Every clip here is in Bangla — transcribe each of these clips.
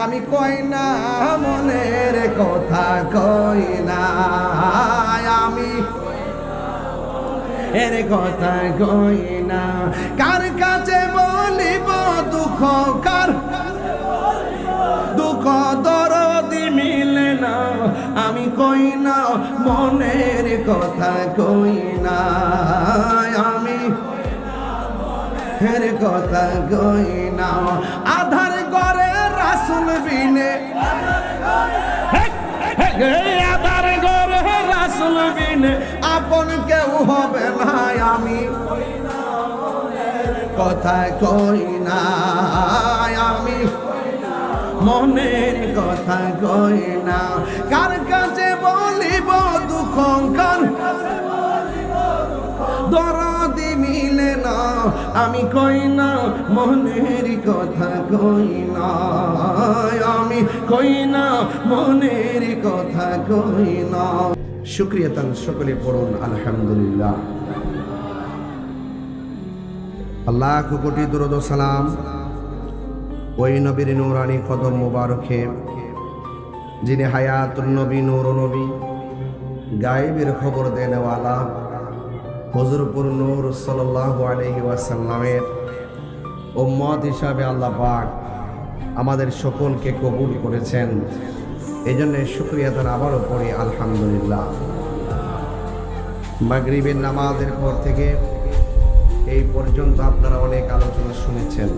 আমি কই না মনের কথা কই না আমি এর কথা কই না কার কাছে বলিব দুঃখ কার দুঃখ দরদি মিলে না আমি কই না মনের কথা কই না আমি এর কথা কই না আধার ঘরে রাসূল বিনে আধার ঘরে রাসূল বিনে আপন কেউ হবে না আমি কথা কই না আমি মনের কথা কই না কার কাছে বলিব দুঃখ কার দরদি মিলে না আমি কই না মনের কথা কই না আমি কই না মনের কথা কই না শুকরিয়া তান সকলে পড়ুন আলহামদুলিল্লাহ আল্লাহ কোটি দরুদ ও সালাম ওই নবীর নূরানি কদম মোবারকে যিনি হায়াতুন নবী নূর নবী গায়েবের খবর দেনেওয়ালা হুজুরপুর নূর সাল্লাল্লাহু আলাইহি ওয়াসাল্লামের উম্মত হিসাবে আল্লাহ পাক আমাদের সকলকে কবুল করেছেন এই জন্য শুকরিয়া তার আবারও পড়ি আলহামদুলিল্লাহ মাগরিবের নামাজের পর থেকে এই পর্যন্ত আপনারা অনেক আলোচনা শুনেছেন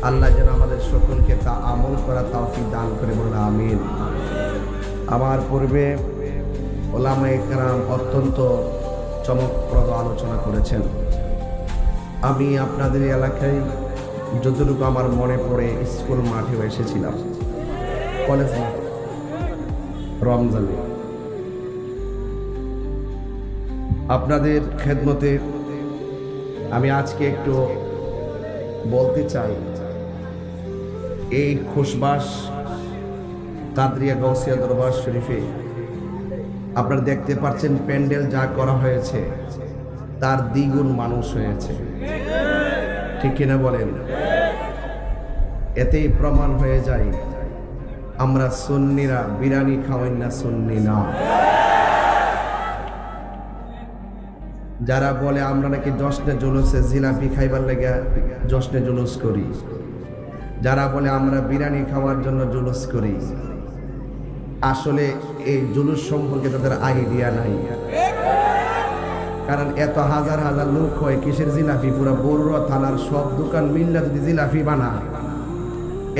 আল্লাহ যেন আমাদের সকলকে তা আমল করা তৌফিক দান করে বলুন আমিন আমার পূর্বে ওলামায়ে কেরাম অত্যন্ত চমকপ্রদ আলোচনা করেছেন আমি আপনাদের এলাকায় যতটুকু আমার মনে পড়ে স্কুল মাঠেও এসেছিলাম কলেজ মাঠে রমজানে আপনাদের খেদমতে আমি আজকে একটু বলতে চাই এই খুশবাস কাদরিয়া গাউসিয়া দরবার শরীফে আপনারা দেখতে পাচ্ছেন প্যান্ডেল যা করা হয়েছে তার দ্বিগুণ মানুষ হয়েছে ঠিক কিনা বলেন এতেই প্রমাণ হয়ে যায় আমরা সুন্নিরা বিরিয়ানি খাওয়াই না সুন্নি না যারা বলে আমরা নাকি জশ্নে জুলুসে জিলাপি খাইবার লেগে জশ্নে জুলুস করি যারা বলে আমরা বিরিয়ানি খাওয়ার জন্য জুলুস করি আসলে এই জুলুস সম্পর্কে তাদের আইডিয়া নাই কারণ এত হাজার হাজার লোক হয় কিসের জিলাপি পুরো বড়ুয়া থানার সব দোকান মিল্লা যদি জিলাপি বানা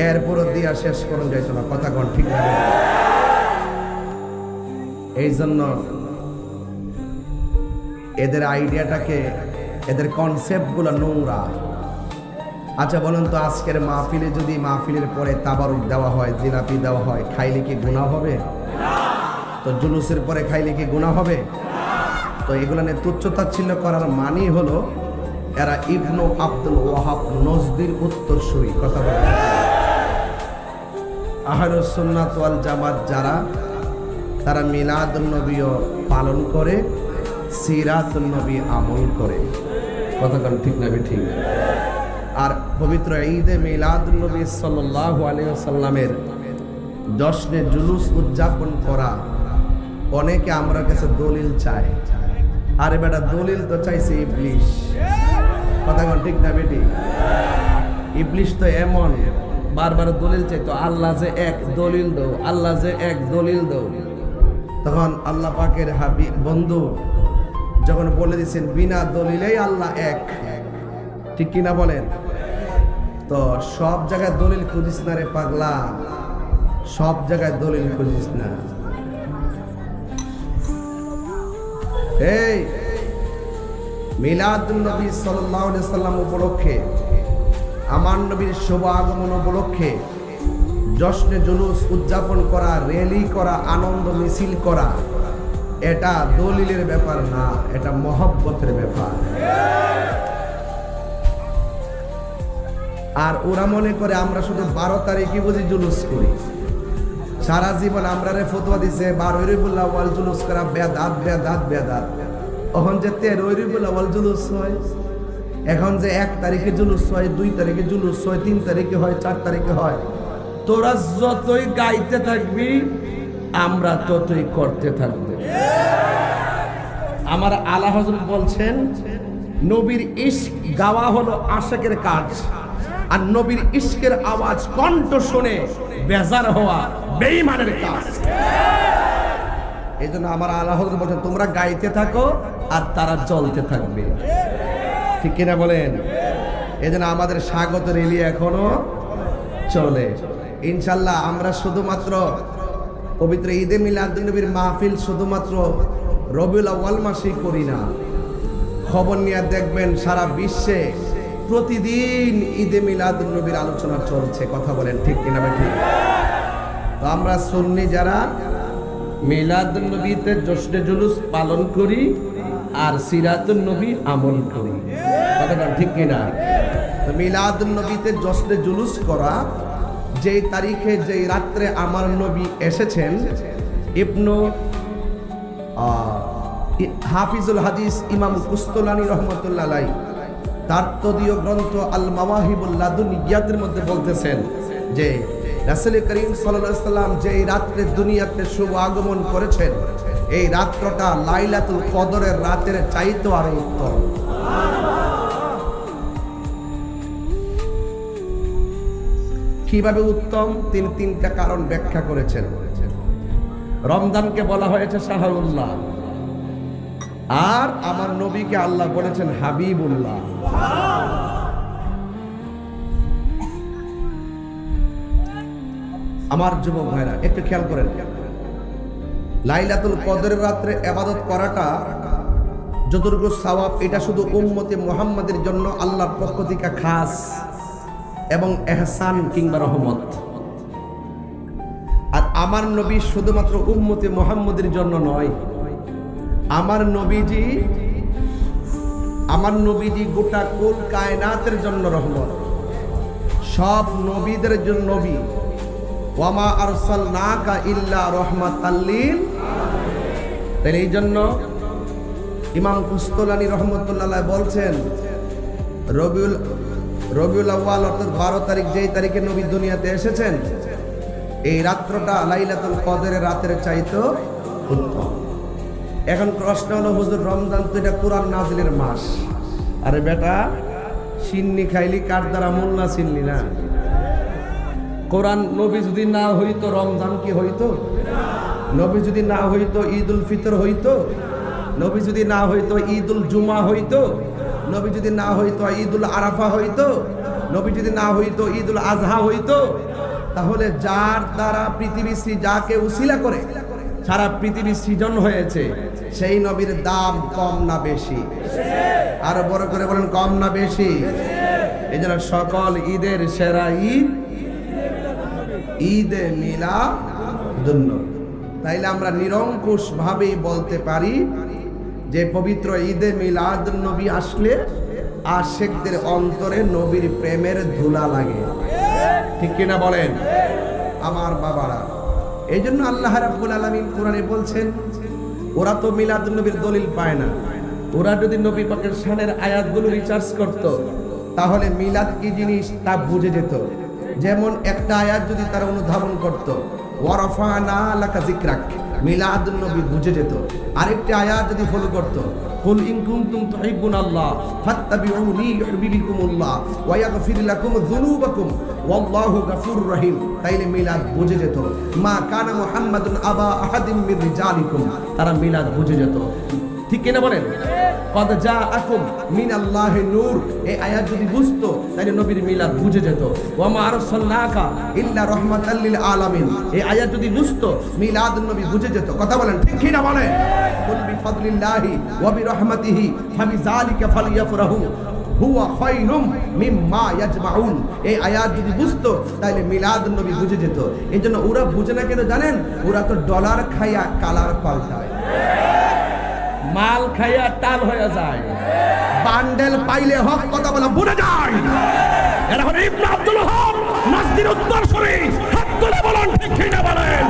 এরপরও দিয়া শেষ করুন যাইতো না কথা কোন ঠিক না এই জন্য এদের আইডিয়াটাকে এদের কনসেপ্টগুলো নোংরা আচ্ছা বলুন তো আজকের মাহফিলে যদি মাহফিলের পরে তাবারুক দেওয়া হয় জিলাপি দেওয়া হয় খাইলে কি গুনাহ হবে তো জুলুসের পরে খাইলে কি গুনাহ হবে তো এগুলো নিয়ে তুচ্ছতাচ্ছিল্য করার মানেই হলো এরা ইবনু আব্দুল ওয়াহাব নজদির উত্তরসূরি কথা বলে আহলুস সুন্নাত ওয়াল জামাত যারা তারা মিলাদুন নবীও পালন করে সিরাতুন নবী আমল করে কথা কোন ঠিক না ঠিক আর পবিত্র ঈদে মিলাদুন নবী সাল্লাল্লাহু আলাইহি ওয়াসাল্লামের জশ্নে জুলুস উদযাপন করা অনেকে আমরা কাছে দলিল চাই আরে বেটা দলিল তো চাইছে ইবলিশ কথা কোন ঠিক না বেটি ইবলিশ তো এমন বারবার দলিল চাইতো আল্লাহ যে এক দলিল দাও আল্লাহ যে এক দলিল দাও তখন আল্লাহ পাকের হাবিব বন্ধু যখন বলে দিয়েছেন বিনা দলিলেই আল্লাহ এক ঠিক কিনা বলেন তো সব জায়গায় দলিল খুঁজিস না রে পাগলা সব জায়গায় দলিল খুঁজিস না এই মিলাদুন নবী সাল্লাল্লাহু আলাইহি সাল্লাম উপলক্ষে আমার নবীর শুভ আগমন উপলক্ষে জশ্নে জুলুস উদযাপন করা র্যালি করা আনন্দ মিছিল করা এটা দলিলের ব্যাপার না এটা মহব্বতের ব্যাপার আর ওরা মনে করে আমরা শুধু 12 তারিখে বুঝি জুলুস করি সারা জীবন আমরা রে ফতোয়া দিছে 12 রবিউল আউয়াল জুলুস করা বেদাত বেদাত বেদাত এখন যে 13 রবিউল আউয়াল জুলুস হয় এখন যে 1 তারিখে জুলুস হয় 2 তারিখে জুলুস হয় 3 তারিখে হয় 4 তারিখে হয় তোরা যতই গাইতে থাকবি আমরা ততই করতে থাকবো। আমার আলা হযরত বলছেন, নবীর ইশক গাওয়া হলো আশিকের কাজ, আর নবীর ইশকের আওয়াজ কণ্ঠ শুনে বেজার হওয়া বেঈমানের কাজ। এই জন্য আমার আলা হযরত বলছেন, তোমরা গাইতে থাকো আর তারা চলতে থাকবে। ঠিক কিনা বলেন? এই জন্য আমাদের স্বাগত রেলি এখনো চলে। ইনশাল্লাহ আমরা শুধুমাত্র পবিত্র ঈদে মিলাদুন্নবীর মাহফিল শুধুমাত্র রবিউল আউয়াল মাসেই করি না। খবর নিয়ে দেখবেন সারা বিশ্বে প্রতিদিন ঈদে মিলাদুন্নবীর আলোচনা চলছে। কথা বলেন ঠিক কিনা ঠিক? তো আমরা সুন্নি যারা মিলাদুন্নবীতে জশ্নে জুলুস পালন করি আর সিরাতুন্নবী আমল করি। কথাটা ঠিক কিনা? তো মিলাদুন্নবীতে জশ্নে জুলুস করা, যেই তারিখে যেই রাত্রে আমার নবী এসেছেন, ইবনু হাফিজুল হাদিস ইমাম কুস্তলানী রহমতুল্লাহ আলাইহি তার তদীয় গ্রন্থ আল মাওয়াহিবুল লাদুনিয়াতের মধ্যে বলতেছেন যে রাসূল করিম সাল্লাল্লাহু আলাইহি সাল্লাম যেই রাত্রে দুনিয়াতে শুভ আগমন করেছেন, এই রাত্রটা লাইলাতুল কদরের রাতের চাইতেও আরো উত্তম। কিভাবে উত্তম? তিনি তিনটা কারণ ব্যাখ্যা করেছেন। রমজানকে বলা হয়েছে শাহরুল্লাহ, আর আমার নবীকে আল্লাহ বলেছেন হাবিবুল্লাহ। আমার যুবক ভাইরা একটু খেয়াল করেন, লাইলাতুল কদরের রাত্রে ইবাদত করাটা যতটুকু সওয়াব, এটা শুধু উম্মতে মুহাম্মাদের জন্য আল্লাহর পক্ষ থেকে খাস এবং এহসান কিংবা রহমত। আর আমার নবী শুধুমাত্র উম্মতে মুহাম্মাদের জন্য নয়, আমার নবীজি গোটা কুল কায়নাতের জন্য রহমত, সব নবীদের জন্য নবী। ওয়ামা আরসালনাকা ইল্লা রাহমাতাল লিল আলামিন। তাই এই জন্য ইমাম কুস্তলানী রহমতুল্লাহ বলছেন, রবিউল আউয়াল অর্থাৎ 12 তারিখ, যেই তারিখে নবী দুনিয়াতে এসেছেন, এই রাত্রটা লাইলাতুল কদরের রাতের চাইতো উত্তম। এখন প্রশ্ন হলো, হুজুর রমজান তো এটা কোরআন নাজিলের মাস। আরে বেটা, সিন্নি খাইলি কার দ্বারা মোল্লা চিনলি না? কোরআন নবী যদি না হইতো রমজান কি হইতো? নবী যদি না হইতো ঈদুল ফিতর হইতো? নবী যদি না হইতো ঈদুল জুমা হইতো? নবী যদি না হইতো ঈদুল আরাফা হইতো? নবী যদি না হইতো ঈদুল আজহা হইতো? তাহলে যার দ্বারা পৃথিবী যাকে উসিলা করে সারা পৃথিবী সৃজন হয়েছে, সেই নবীর দাম কম না বেশি? আরো বড় করে বলেন, কম না বেশি? এই জন্য সকল ঈদের সেরা ঈদ ঈদে মিলাদুন্নবী। তাইলে আমরা নিরঙ্কুশ ভাবেই বলতে পারি যে পবিত্র ঈদে মিলাদুন্নবী আসলে আশিকদের অন্তরে নবীর প্রেমের ধুলা লাগে। ঠিক কিনা বলেন আমার বাবারা? এই জন্য আল্লাহ রাব্বুল আলামিন কোরআনে বলছেন, ওরা তো মিলাদুন্নবীর দলিল পায় না। ওরা যদি নবী পাকের শানের আয়াতগুলো রিসার্চ করত, তাহলে মিলাদ কি জিনিস তা বুঝে যেত। যেমন একটা আয়াত যদি তারা অনুধাবন করত, ওয়ারাফানা লাকা যিকরাক, মিলাদুন্নবী বুঝে যেত। আরেকটা আয়াত যদি ফলো করত, কুল ইন কুনতুম তুহিব্বুনাল্লাহ ফাত্তাবিউনি ইউহিব্বুকুমুল্লাহ ওয়া ইয়াগফির লাকুম যুনুবাকুম ওয়াল্লাহু গফুরুর রহিম, তাইলে মিলাদ বুঝে যেত। মা কানা মুহাম্মাদুন আবা আহাদিম মির রিজালিকুম, তারা মিলাদ বুঝে যেত। ঠিক কিনা বলেন? কদ জাআকুম মিনাল্লাহি নূর, এই আয়াত যদি বুঝতো তাহলে নবীর মিলাদ বুঝে যেত। ওয়া মা আরসালনাকা ইল্লা রাহমাতাল লিল আলামিন, এই আয়াত যদি বুঝতো মিলাদুন নবী বুঝে যেত। কথা বলেন ঠিক কিনা বলেন? কুল বিফাদলিল্লাহি ওয়া বিরহমাতিহি ফাবিযালিকা ফালইফরাহু হুয়া খায়রুম মিম্মা ইয়াজমাউন, এই আয়াত যদি বুঝতো তাহলে মিলাদুন নবী বুঝে যেত। এইজন্য ওরা বুঝে না কেন জানেন? ওরা তো ডলার খাইয়া কালার পাল্টায়, মাল খাইয়া টাল হয়ে যায়, বান্ডেল পাইলে হক কথা বলা ভুলে যায়। এরা হলো ইবনে আব্দুল হক নাজদির উত্তরসূরি। হাত তুলে বলুন ঠিক কিনা বলেন?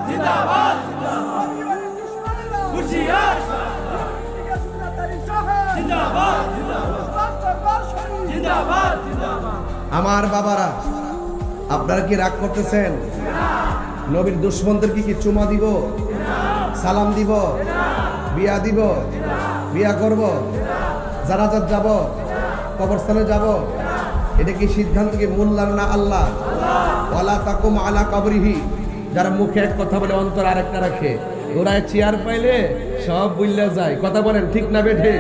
জিন্দাবাদ জিন্দাবাদ হুশিয়ার আমার বাবারা, আপনারা কি রাগ করতেছেন? নবীর দুশ্মনদের কি চুমা দিব, সালাম দিব, বিয়া দিব, বিয়া করব, জানাজাত যাব, কবরস্থানে যাব? এটা কি সিদ্ধান্ত কি মোল্লার না আল্লাহ? ওয়ালা তাকুম আলা কবরিহি। যারা মুখে এক কথা বলে অন্তর আরেকটা রাখে, ওরা চেয়ার পাইলে সব বুইল্লা যায়। কথা বলেন ঠিক না বেঠে?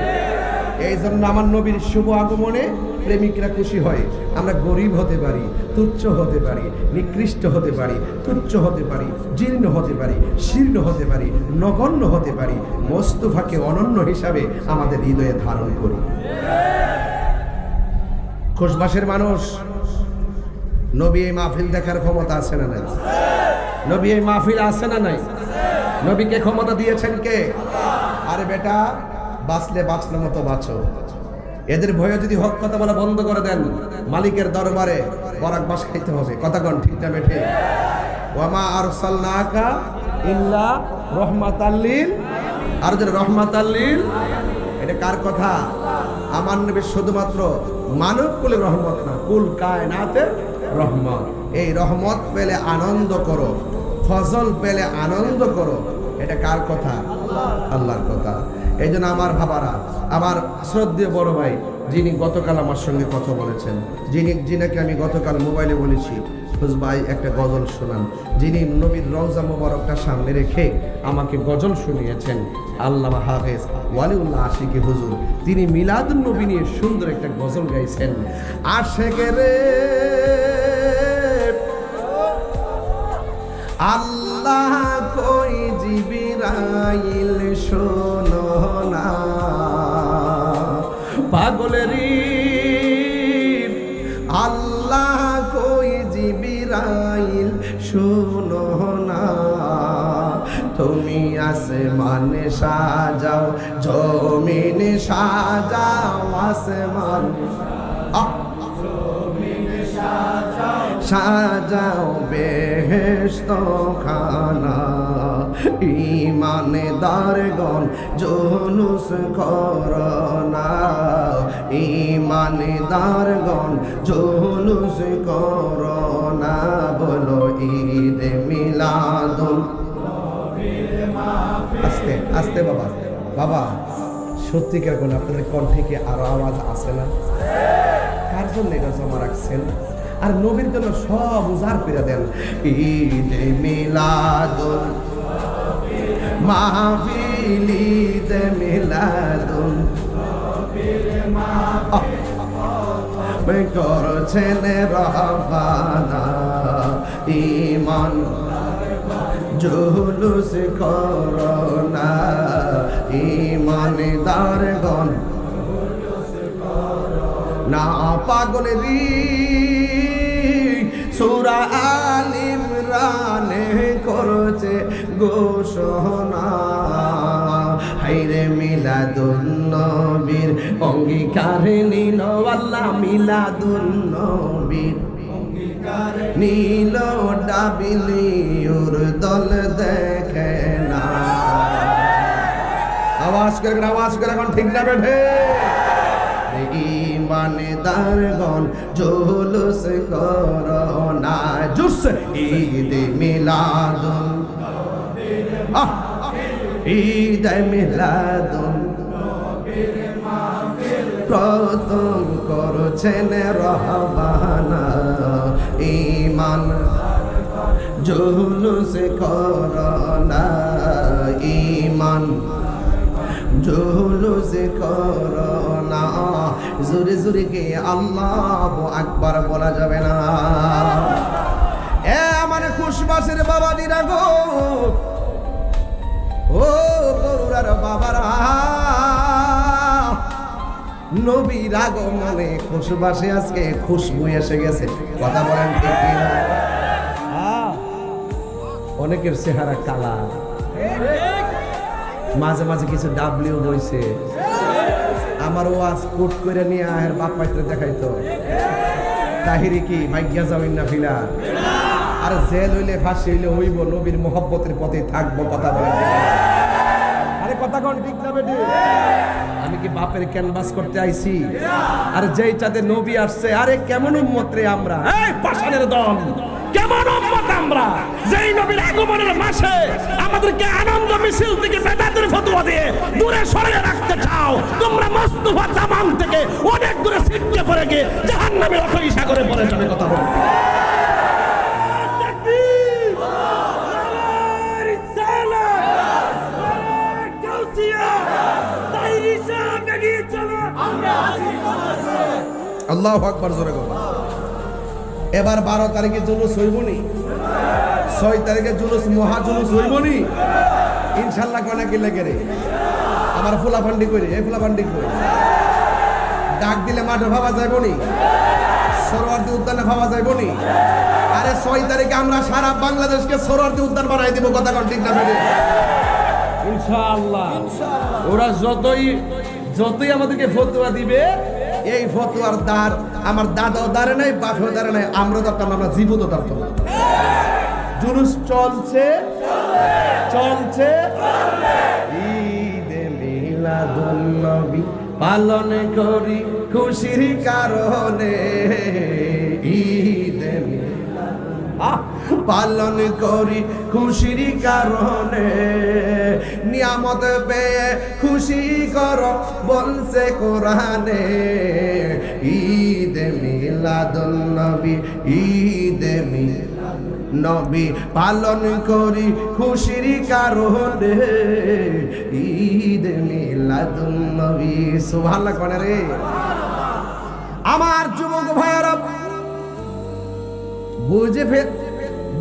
এই জন্য আমার নবীর শুভ আগমনে প্রেমিকরা খুশি হয়। আমরা গরিব হতে পারি, তুচ্ছ হতে পারি, নিকৃষ্ট হতে পারি, তুচ্ছ হতে পারি, জীর্ণ হতে পারি, শীর্ণ হতে পারি, নগণ্য হতে পারি, মোস্তফাকে অনন্য হিসাবে আমাদের হৃদয়ে ধারণ করি। খোশবাসের মানুষ, নবী এই মাহফিল দেখার ক্ষমতা আছে না নাই? নবী এই মাহফিল আছে না নাই? নবীকে ক্ষমতা দিয়েছেন কে? আরে বেটা, বাঁচলে বাঁচলে মতো বাঁচো। এদের ভয়ে যদি হক কথা বলা বন্ধ করে দেন, মালিকের দরবারে বরাক বাস খাইতে হবে। কথা কন ঠিক না বেঠে? ওয়ামা আরসালনাকা ইল্লা রাহমাতাল লিল, আর যে রাহমাতাল লিল, এটা কার কথা? আমার নবী শুধুমাত্র মানব কুলের রহমত না, কুল কায়নাতের রহমত। এই রহমত পেলে আনন্দ করো, ফজল পেলে আনন্দ করো। এটা কার কথা? আল্লাহর কথা। এই জন্য আমার বাবারা, আমার শ্রদ্ধেয় বড় ভাই, যিনি গতকাল আমার সঙ্গে কথা বলেছেন, যিনাকে আমি গতকাল মোবাইলে বলেছি, ভাই একটা গজল শোনান, যিনি নবীর রওজা মোবারকটা সামনে রেখে আমাকে গজল শুনিয়েছেন, আল্লামা হাফেজ ওয়ালিউল্লাহ আশিকি হুজুর, তিনি মিলাদুন নবী নিয়ে সুন্দর একটা গজল গাইছেন। আশেকে রে আল্লাহ কই জিবরাইল শোনো না, পাগলেরি আল্লাহ কই জিবরাইল শোনো না, তুমি আসমানে সাজাও, জমিনে সাজাও, আসমান সাজাও বেহেশত খানা, ইমানদারগণ জুলুস করোনা, ইমানদারগণ জুলুস করোনা, বলো ঈদ মিলাদুন। আস্তে আস্তে বাবা, বাবা সত্যিকার কোন আপনাদের কণ্ঠে কি আরো আওয়াজ আছে না? কার জন্য এটা জমা রাখছেন? আর নবীর জন্য সব উজাড় করে দেন। ঈদ মিলাদুন মাহফিল, ঈদ মিলাদুন করছেন রব্বানা, ঈমান জুলুস করোনা, ঈমানদারগণ না পাগলেরি। সূরা আল ইমরানে করছে ঘোষণা, হাইরে মিলাদুন নবীর অঙ্গীকার নিল আল্লাহ, মিলাদুন নবীর নীল ডাবিলিউর দল দেখে না। আওয়াজ করে এখন ঠিক না বেঠে? ইমানদারগণ জুলুস করোনা, জুস ঈদ মিলাদুন, ঈদ মিলাদুন প্রথম করছেন রহবানা, ঈমান জুলুস করোনা, ঈমান জুলুস করোনা। জোরে জোরে কে আল্লাহু আকবার বলা যাবে না? এ আমার খুশবাসের বাবা দিরা গো, ও বড়ুরার বাবারা, নবীর আগমনে খুশবাসে আজকে খুশবু এসে গেছে। কথা বলেন ঠিক কি না? অনেকের চেহারা কালা, মাঝে মাঝে কিছু ডাবলিউ বইছে। আমার ওয়াজ কোট করে নিয়ে আহের বাপ পাইতে দেখাইতো, তাহিরি কি ভাগ্যা যাবেন না ফিলা, আর জেল হইলে ফাঁসি হইলে হইব, নবীর মোহব্বতের পথে থাকবো। কথা বলেন, আরে কথা কোন ঠিক না বেটি? আমি কি বাপের ক্যানভাস করতে আইছি? আর যেই চাঁদে নবী আসছে, আরে কেমন উম্মত রে আমরা, এই পাষাণের দল, কেমন উম্মত আমরা, যেই নবীর আগমনের মাসে আমাদেরকে আনন্দ মিছিল থেকে বেদাতের ফতোয়া দিয়ে দূরে সরিয়ে রাখতে চাও। তোমরা মুস্তাফা জামান থেকে অনেক দূরে ছিটকে পড়ে গিয়ে জাহান্নামের অথই সাগরে পড়ে যাবে। কথা বল। আল্লাহু আকবার, জোরে বল। এবার 12 তারিখে জুলুস হইবনি, 6 তারিখে জুলুস, মহা জুলুস হইবনি ইনশাআল্লাহ। কোনা কি লাগে রে আমার ফুলাফান্ডি কইরে, এই ফুলাফান্ডি কই ডাক দিলে মাঠে ভাবা যাইবনি, সরোয়ার্দী উদ্যানে ভাবা যাইবনি। আরে 6 তারিখে আমরা সারা বাংলাদেশকে সরোয়ার্দী উদ্যান বানাই দিব। কথা কোন ঠিক না বেরে ইনশাআল্লাহ। ওরা যতই আমাদেরকে ফতোয়া দিবে, এই ফতোয়ার দ্বার আমার দাদাও দাঁড়ে নাই, বাপেও দাঁড়ে নাই, আমরা ধরতাম, আমরা জীবত ধরতাম। জুলুস চলছে চলছে, ঈদে মিলাদুন নবী পালন করি খুশির কারণে, ঈদে পালন করি খুশির কারণে, নিয়ামত পেয়ে খুশি কর বলছে কোরআনে, ঈদে মিলাদুন নবী, ঈদে নবী পালন করি খুশির কারণে, ঈদে মিলাদুন নবী। সুবহানাল্লাহ কোনে রে আমার যুবক ভাইয়ারা,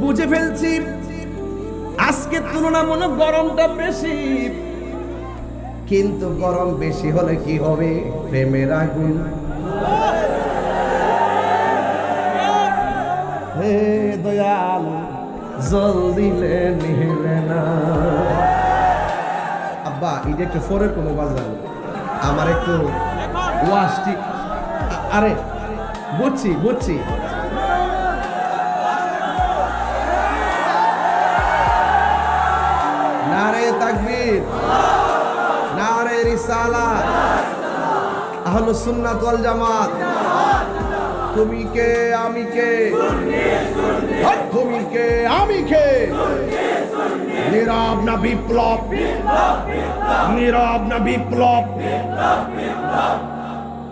বুঝে ফেলছি আজকে তুলনামূলক গরমটা বেশি, কিন্তু গরম বেশি হলে কি হবে? প্রেমের আগুন হে দয়াল জল দিলে নিলে না। আব্বা এটা একটু ফোরের কোনো বাজান, আমার একটু ওয়াশটি, আরে বুঝছি নারে তাকবীর, নারে রিসালাত, আহলুস সুন্নাত ওয়াল জামাত। তুমি কে আমি কে, তুমি কে আমি কে, নীরব না বিপ্লব, নীরব না বিপ্লব।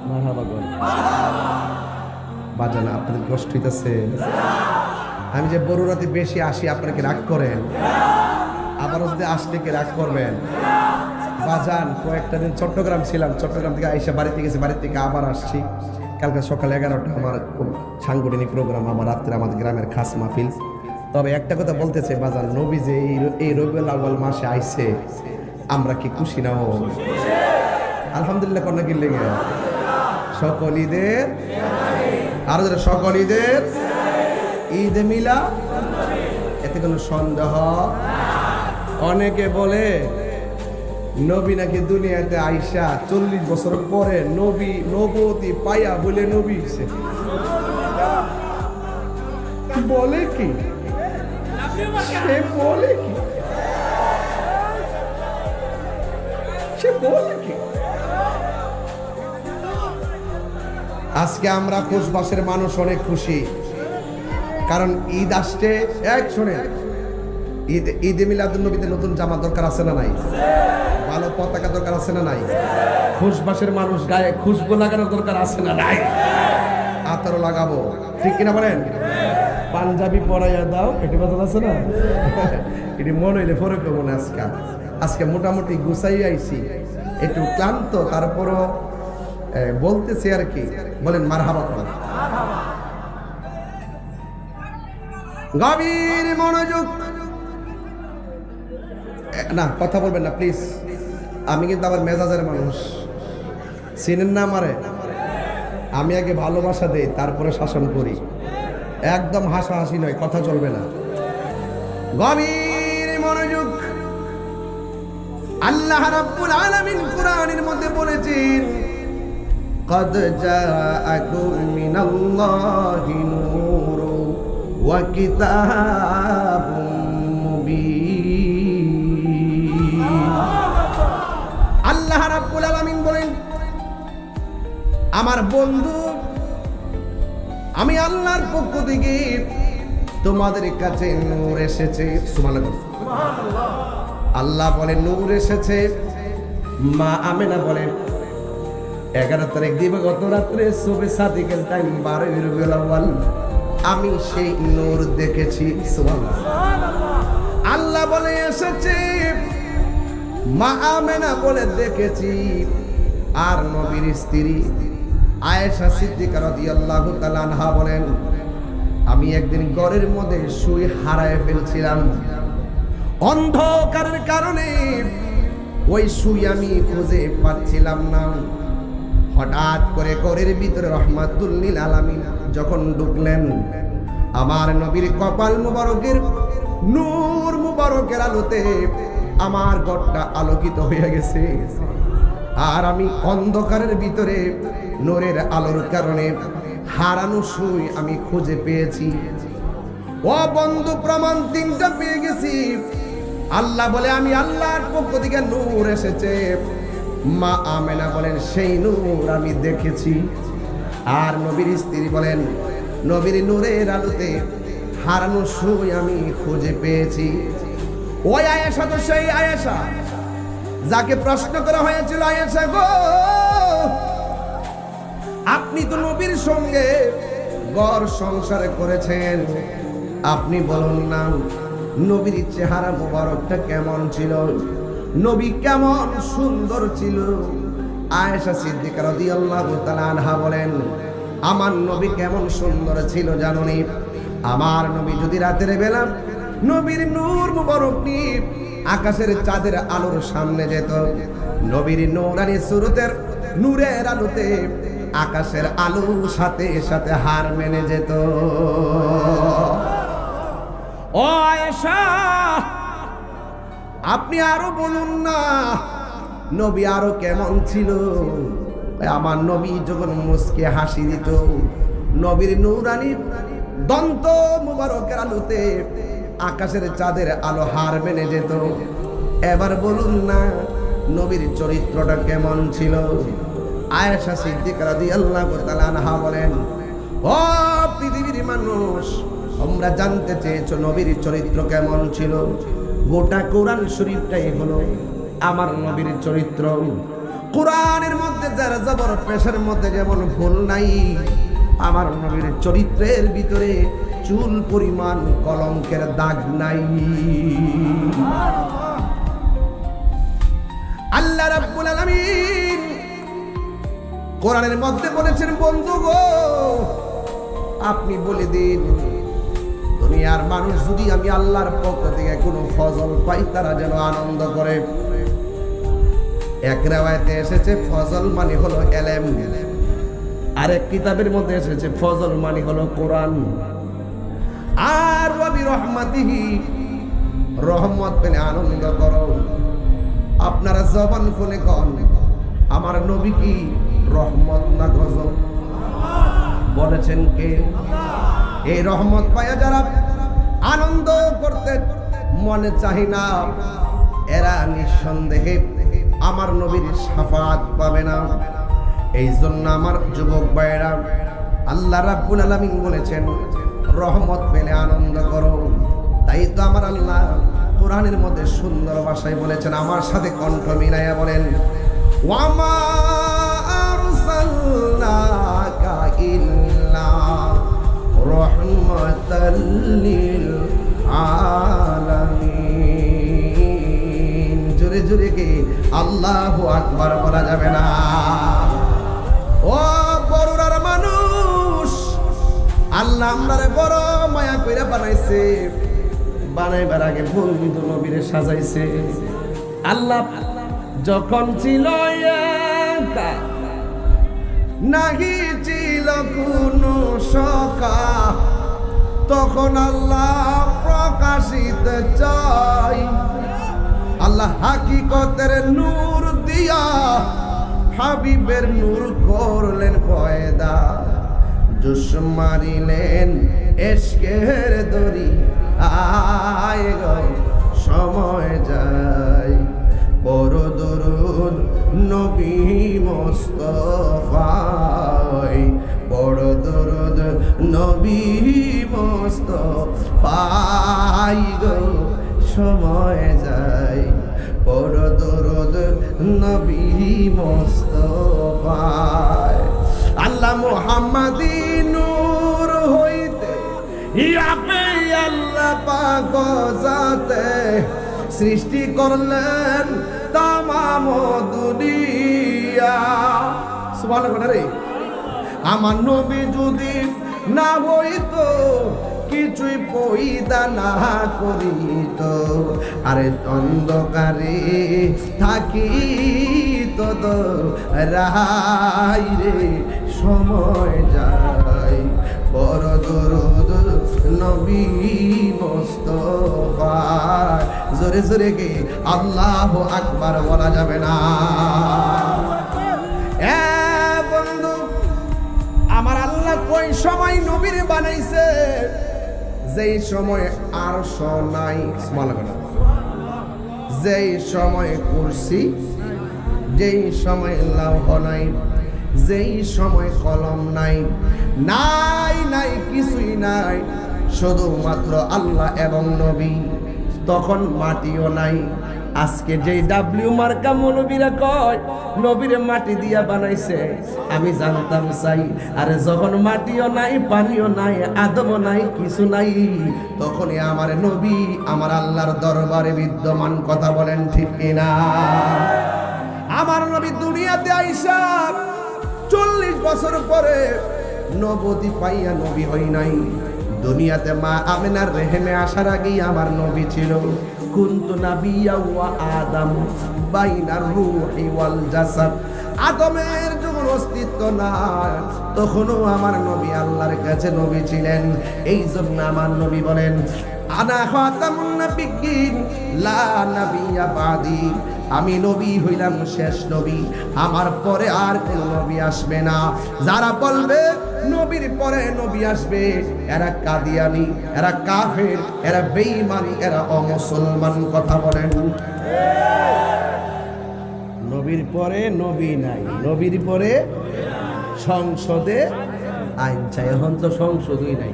মারহাবা গো বাজানা, আপনাদের কষ্ট হইতেছে? আমি যে বড়রাতে বেশি আসি, আপনারা কি রাগ করেন? আবারও যদি আসলে কি রাগ করবেন? বাজান কয়েকটা দিন চট্টগ্রাম ছিলাম, চট্টগ্রাম থেকে আইসা বাড়িতে গেছি, বাড়ি থেকে আবার আসছি। কালকে সকাল 11টা আমার খুব সাংগঠনিক প্রোগ্রাম, আমার রাত্রে আমাদের গ্রামের খাস মাহফিল। তবে একটা কথা বলতেছে বাজান, নবী যে এই রবিউল আউয়াল মাসে আইছে, আমরা কি খুশি না? ও আলহামদুলিল্লাহ কন্যা কি লেগে সকল ঈদের, আরো যারা সকল ঈদের, ঈদে মিলা, এতে কোনো সন্দেহ। অনেকে বলে নবী নাকি দুনিয়াতে আইসা 40 বছর পরে নবুয়তি পাইয়া বলে নবী হইছে। বলে কি সে, বলে কি সে, বলে কি? আজকে আমরা কোচবাসের মানুষ অনেক খুশি, কারণ ঈদ আসছে। এক শোনে, ঈদে মিলাদুন নবীতে নতুন জামা দরকার আছে না নাই? ভালো পতাকা দরকার আছে না নাই? খুশবাসের মানুষ গায়ে খুশবু লাগানোর দরকার আছে না নাই? আতরও লাগাবো, ঠিক কিনা বলেন? পাঞ্জাবি পরাইয়া দাও, এটি কথা আছে না? এটি মনে হইলে ফরক মনে। আজকে মোটামুটি গুছাই আইছি, একটু ক্লান্ত, তারপরও বলতেছি আর কি। বলেন মারহাবা। গভীর মনোযোগ, না কথা বলবেন না প্লিজ। আমি কিন্তু আবার মেজাজের মানুষ, চিনেন না আমারে? আমি আগে ভালোবাসা দেই, তারপরে শাসন করি। একদম হাসাহাসি নয়, কথা চলবে না। গভীর মনোযোগ। আল্লাহ রাব্বুল আলামিন কুরআনের মধ্যে বলেছেন, قد جاءكم من الله نور وكتاب مبين। আল্লাহ রাব্বুল আলামিন বলেন, আমার বন্ধু, আমি আল্লাহর পক্ষ থেকে তোমাদের কাছে নূর এসেছে। সুবহানাল্লাহ। আল্লাহ বলে নূর এসেছে। মা আমেনা বলে 11 তারিখ দিবাগত রাত্রে সুবহে সাদিকের টাইম 12 রবিউল আউয়াল আমি সেই নূর দেখেছি। সুবহানাল্লাহ। আল্লাহ বলে এসেছে, মা আমেনা বলে দেখেছি। আর নবীর স্ত্রী আয়েশা সিদ্দিকা রাদিয়াল্লাহু তাআলা আনহা বলেন, আমি একদিন ঘরের মধ্যে শুয়ে হারায় ফেলছিলাম। অন্ধকারের কারণে ওই শুয়ে আমি খুঁজে পাচ্ছিলাম না। হঠাৎ করে ঘরের ভিতরে রহমাতুল লিল আলামিন যখন ঢুকলেন, আমার নবীর কপাল মুবারকের নূর মুবারকের আলোতে আমার ঘরটা আলোকিত হয়ে গেছে। আর আমি অন্ধকারের ভিতরে নূরের আলোর কারণে হারানো সুই আমি খুঁজে পেয়েছি। ও বন্ধু, প্রমাণ 3টা পেয়ে গেছি। আল্লাহ বলে আমি আল্লাহর পক্ষ থেকে নূর এসেছে। মা আমেনা বলেন সেই নূর আমি দেখেছি। আর নবীর স্ত্রী বলেন নবীর নূরের আলোতে হারানো সুই আমি খুঁজে পেয়েছি। ওই আয়েশা তো সেই আয়েশা যাকে প্রশ্ন করা হয়েছিল, আয়েশা গো, আপনি তো নবীর সঙ্গে ঘর সংসার করেছেন, আপনি বলুন না নবীর চেহারা মোবারকটা কেমন ছিল, নবী কেমন সুন্দর ছিল। আয়েশা সিদ্দিকা রাদিয়াল্লাহু তাআলা আনহা বলেন, আমার নবী কেমন সুন্দর ছিল জানুনি? আমার নবী যদি রাতের বেলা নবীর নূর মুবারক নিয়ে আকাশের চাঁদের আলোর সামনে যেত, নবীর নূরানি সুরতের নূরের আলোতে আকাশের আলোর সাথে সাথে হার মেনে যেত। ও আয়েশা, আপনি আরো বলুন না নবী আরো কেমন ছিল? আমার নবী যখন মুস্কে হাসি দিত, নবীর নূরানি দন্ত মুবারকের আলোতে আকাশের চাঁদের আলো হার মেনে যেত। এবার বলুন না নবীর চরিত্রটা কেমন ছিল? আয়েশা সিদ্দিকা রাদিয়াল্লাহু তাআলা আনহা বলেন, ও পৃথিবীর মানুষ, তোমরা জানতে চেয়েছো নবীর চরিত্র কেমন ছিল? গোটা কোরআন শরীফটাই হলো আমার নবীর চরিত্র। কোরআনের মধ্যে যারা জবর পেশের মধ্যে যেমন ভুল নাই, আমার নবীর চরিত্রের ভিতরে চুল পরিমাণ কলঙ্কের দাগ নাই। আল্লাহ রাব্বুল আলামিন কোরআনের মধ্যে বলেছেন, বন্ধু গো, আপনি বলে দিন দুনিয়ার মানুষ যদি আমি আল্লাহর পক্ষ থেকে কোনো ফজল পাই তারা যেন আনন্দ করে। এক রাওয়ায়াতে এসেছে ফজল মানে হলো এলেম, আরেক কিতাবের মধ্যে এসেছে ফজল মানে হলো কোরআন। আর ওয়াবি রহমাতিহি, রহমত পেলে আনন্দ করো। আপনারা জবান খুলে কন, আমার নবী কি রহমত না গজব? বলেছেন কে? এই রহমত পায়া যারা আনন্দ করতে মনে চাই না, এরা নিঃসন্দেহে আমার নবীর শাফাত পাবে না। এই জন্য আমার যুবক ভাইরা, আল্লাহ রাব্বুল আলামিন বলেছেন রহমত পেলে আনন্দ করো। তাই তো আমার আল্লাহ কোরআনের মধ্যে সুন্দর ভাষায় বলেছেন, আমার সাথে কণ্ঠ মিলাইয়া বলেন, ওয়ামা আরসালনাকা ইল্লা রাহমাতাল লিল আলামিন। জোরে জোরে কে আল্লাহু আকবার বলা যাবে না? ও বড়রার মানুষ, আল্লাহ আমরারে বড় মায়া কইরা বানাইছে। বানাইবার আগে বন্ধু নবীরে সাজাইছে। আল্লাহ যখন ছিল একা, নাহি ছিল কোনো সখা, তখন আল্লাহ প্রকাশিত চাই। আল্লাহ হাকিকতের নূর দিয়া হাবিবের নূর করলেন পয়দা, জোশ মারিলেন এশকের দরি, আয় গো সময় যায়, বড় দরুদ নবী মুস্তাফা। পাই গো সময় যায় পর দরদ নবী মুস্তাফায় আল্লাহ মুহাম্মাদি নূর হইতে ইয়াবে আল্লাহ পাক জাতে সৃষ্টি করলেন তামাম দুনিয়া সুবহানাল্লাহ রে আমার নবী যদি না হইতো কিছুই পয়দা না করিত আরে অন্ধকারে থাকি তো রাই রে সময় যায় বড় দরদ নবী মুস্তাফা জোরে জোরে গে আল্লাহু আকবার বলা যাবে না বন্ধু আমার আল্লাহ কোন সময় নবীর বানাইছে যেই সময় আরশ নাই যেই সময় কুরসি যেই সময় লৌহ নাই যেই সময় কলম নাই নাই নাই কিছুই নাই শুধুমাত্র আল্লাহ এবং নবী তখন মাটিও নাই আজকে যেই ডাব্লিউ মার্কা মৌলবীরা কয় নবীরে মাটি দিয়া বানাইছে আমি জানতাম চাই আরে যখন মাটিও নাই পানিও নাই আদমও নাই কিছু নাই তখনই আমার নবী আমার আল্লাহর দরবারে বিদ্যমান কথা বলেন ঠিক কিনা আমার নবী দুনিয়াতে আইসা 40 বছর পরে নবতি পাইয়া নবী হই নাই দুনিয়াতে মা আমিনার রেহেমে আসার আগেই আমার নবী ছিল কুনতু নাবিয়্যা ওয়া আদম বাইনার রূহি ওয়াল জাসাদ আদমের যখন অস্তিত্ব নাই তখনও আমার নবী আল্লাহর কাছে নবী ছিলেন এই জন্য আমার নবী বলেন আনা খাতামুন নাবিয়্যিন লা নাবিয়্যা বাদি আমি নবী হইলাম শেষ নবী আমার পরে আর কোন নবী আসবে না যারা বলবে নবীর পরে নবী আসবে এরা কাদিয়ানি এরা কাফের এরা বেঈমান এরা অমুসলমান কথা বলেন নবীর পরে নবী নাই নবীর পরে সংসদে আইন চাই এখন তো সংসদই নাই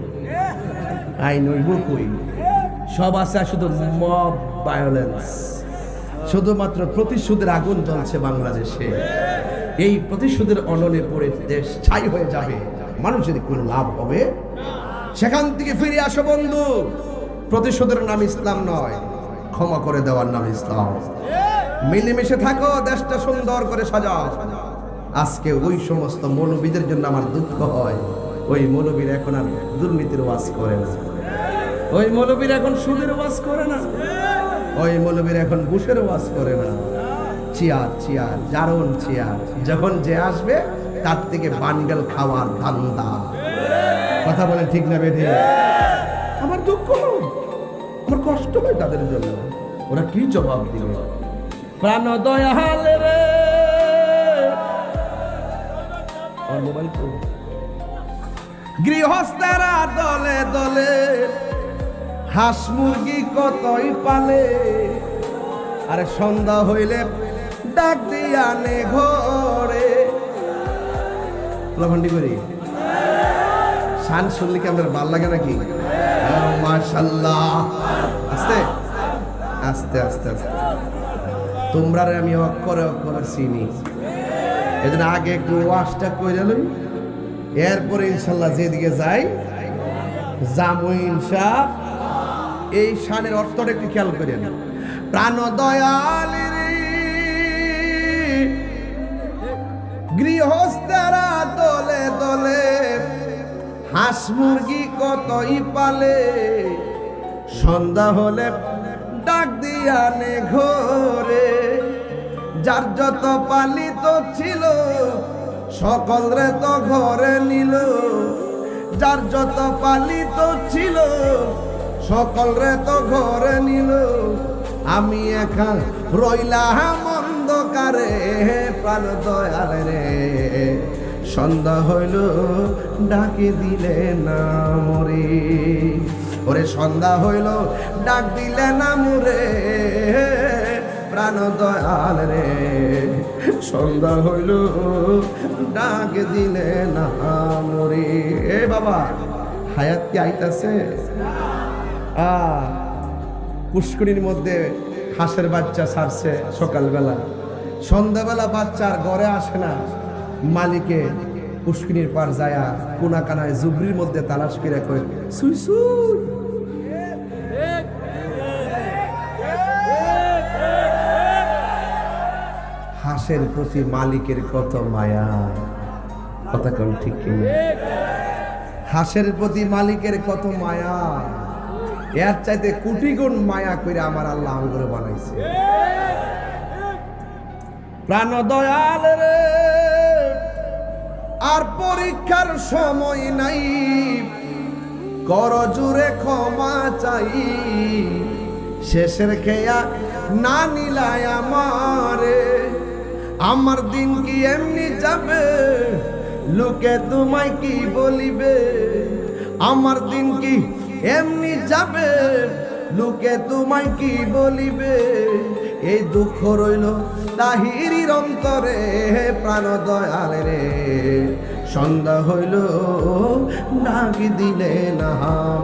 আইন হইব কই সব আছে শুধু মব ভায়োলেন্স শুধুমাত্র প্রতিশোধের আগুন জ্বলছে বাংলাদেশে এই প্রতিশোধের অনলে পড়ে দেশ ছাই হয়ে যাবে মানুষের কোনো লাভ হবে সেখান থেকে ফিরে আসো বন্ধু প্রতিশোধের নাম ইসলাম নয় ক্ষমা করে দেওয়ার নাম ইসলাম মিলেমিশে থাকো দেশটা সুন্দর করে সাজাও আজকে ওই সমস্ত মৌলবীদের জন্য আমার দুঃখ হয় ওই মৌলবীর এখন আর দুর্নীতির ওয়াজ করে না ওই মৌলবীর এখন সুদের ওয়াজ করে না ওই মৌলবীর এখন ঘুষের ওয়াজ করে না চেয়ার চেয়ার জারণ চেয়ার যখন যে আসবে তার থেকে বান্ডেল খাওয়ার ধান্দা কথা বলে ঠিক না বেঠে আমার দুঃখ আমার কষ্ট হয় তাদের জন্য ওরা কি জবাব দিবে প্রাণ দয়াল রে আর মোবাইল তো গৃহস্থেরা দলে দলে হাঁস মুরগি কতই পালে আরে সন্ধ্যা হইলে ডাক দিয়া নে ঘরে লাভান্ডি করি শান শুনলে কি আমাদের ভাল লাগে নাকি মাশাআল্লাহ আস্তে আস্তে আস্তে আস্তে তোমরা আমি অক্ষরে অক্ষরে চিনি এজন্য আগে একটু ওয়াজটা কইরা লই এরপরে ইনশাআল্লাহ যেদিকে যাই জামু ইনশাআল্লাহ এই শানের অর্থটা একটু খেয়াল করেন প্রাণ দয়াল গৃহস্থেরা দলে দলে হাঁস মুরগি কতই পালে সন্ধ্যা হলে ডাক দিয়া নে ঘরে যার যত পালিত ছিল সকল রে তো ঘরে নিল যার যত পালিত ছিল সকল রে তো ঘরে নিল আমি একা রইলাম অন্ধকারে প্রাণ দয়াল রে সন্ধ্যা হইল ডাকে দিলে না মরে ওরে সন্ধ্যা হইল ডাক দিলে না মরে প্রাণ দয়াল রে সন্ধ্যা হইল ডাক দিলে না মরে এ বাবা হায়াত কি আইতাছে? পুষ্করিণীর মধ্যে হাঁসের বাচ্চা ছাড়ছে সকালবেলা, সন্ধ্যাবেলা বাচ্চার ঘরে আসে না, মালিকে পুষ্করিণীর পার যায়া কোনা কানায় জুবরির মধ্যে তালাশ করে কয় সুই সুই। হাঁসের প্রতি মালিকের কত মায়া, কথা কোন ঠিক কিনা? হাঁসের প্রতি মালিকের কত মায়া, এর চাইতে কোটি গুণ মায়া করে আমার আল্লাহ আঙ্গুর বানাইছে। প্রাণ দয়াল রে, আর পরীক্ষার সময় নাই, কর জুড়ে ক্ষমা চাই, শেষের খেয়া না নিলাই আমারে, আমার দিন কি এমনি যাবে, লোকে তোমায় কি বলিবে, আমার দিন কি এমনি যাবে, লোকে তোমায় কি বলিবে, এই দুঃখ রইল তাহিরির অন্তরে, প্রাণ দয়াল রে, সন্ধ্যা হইল ডাক দিলে না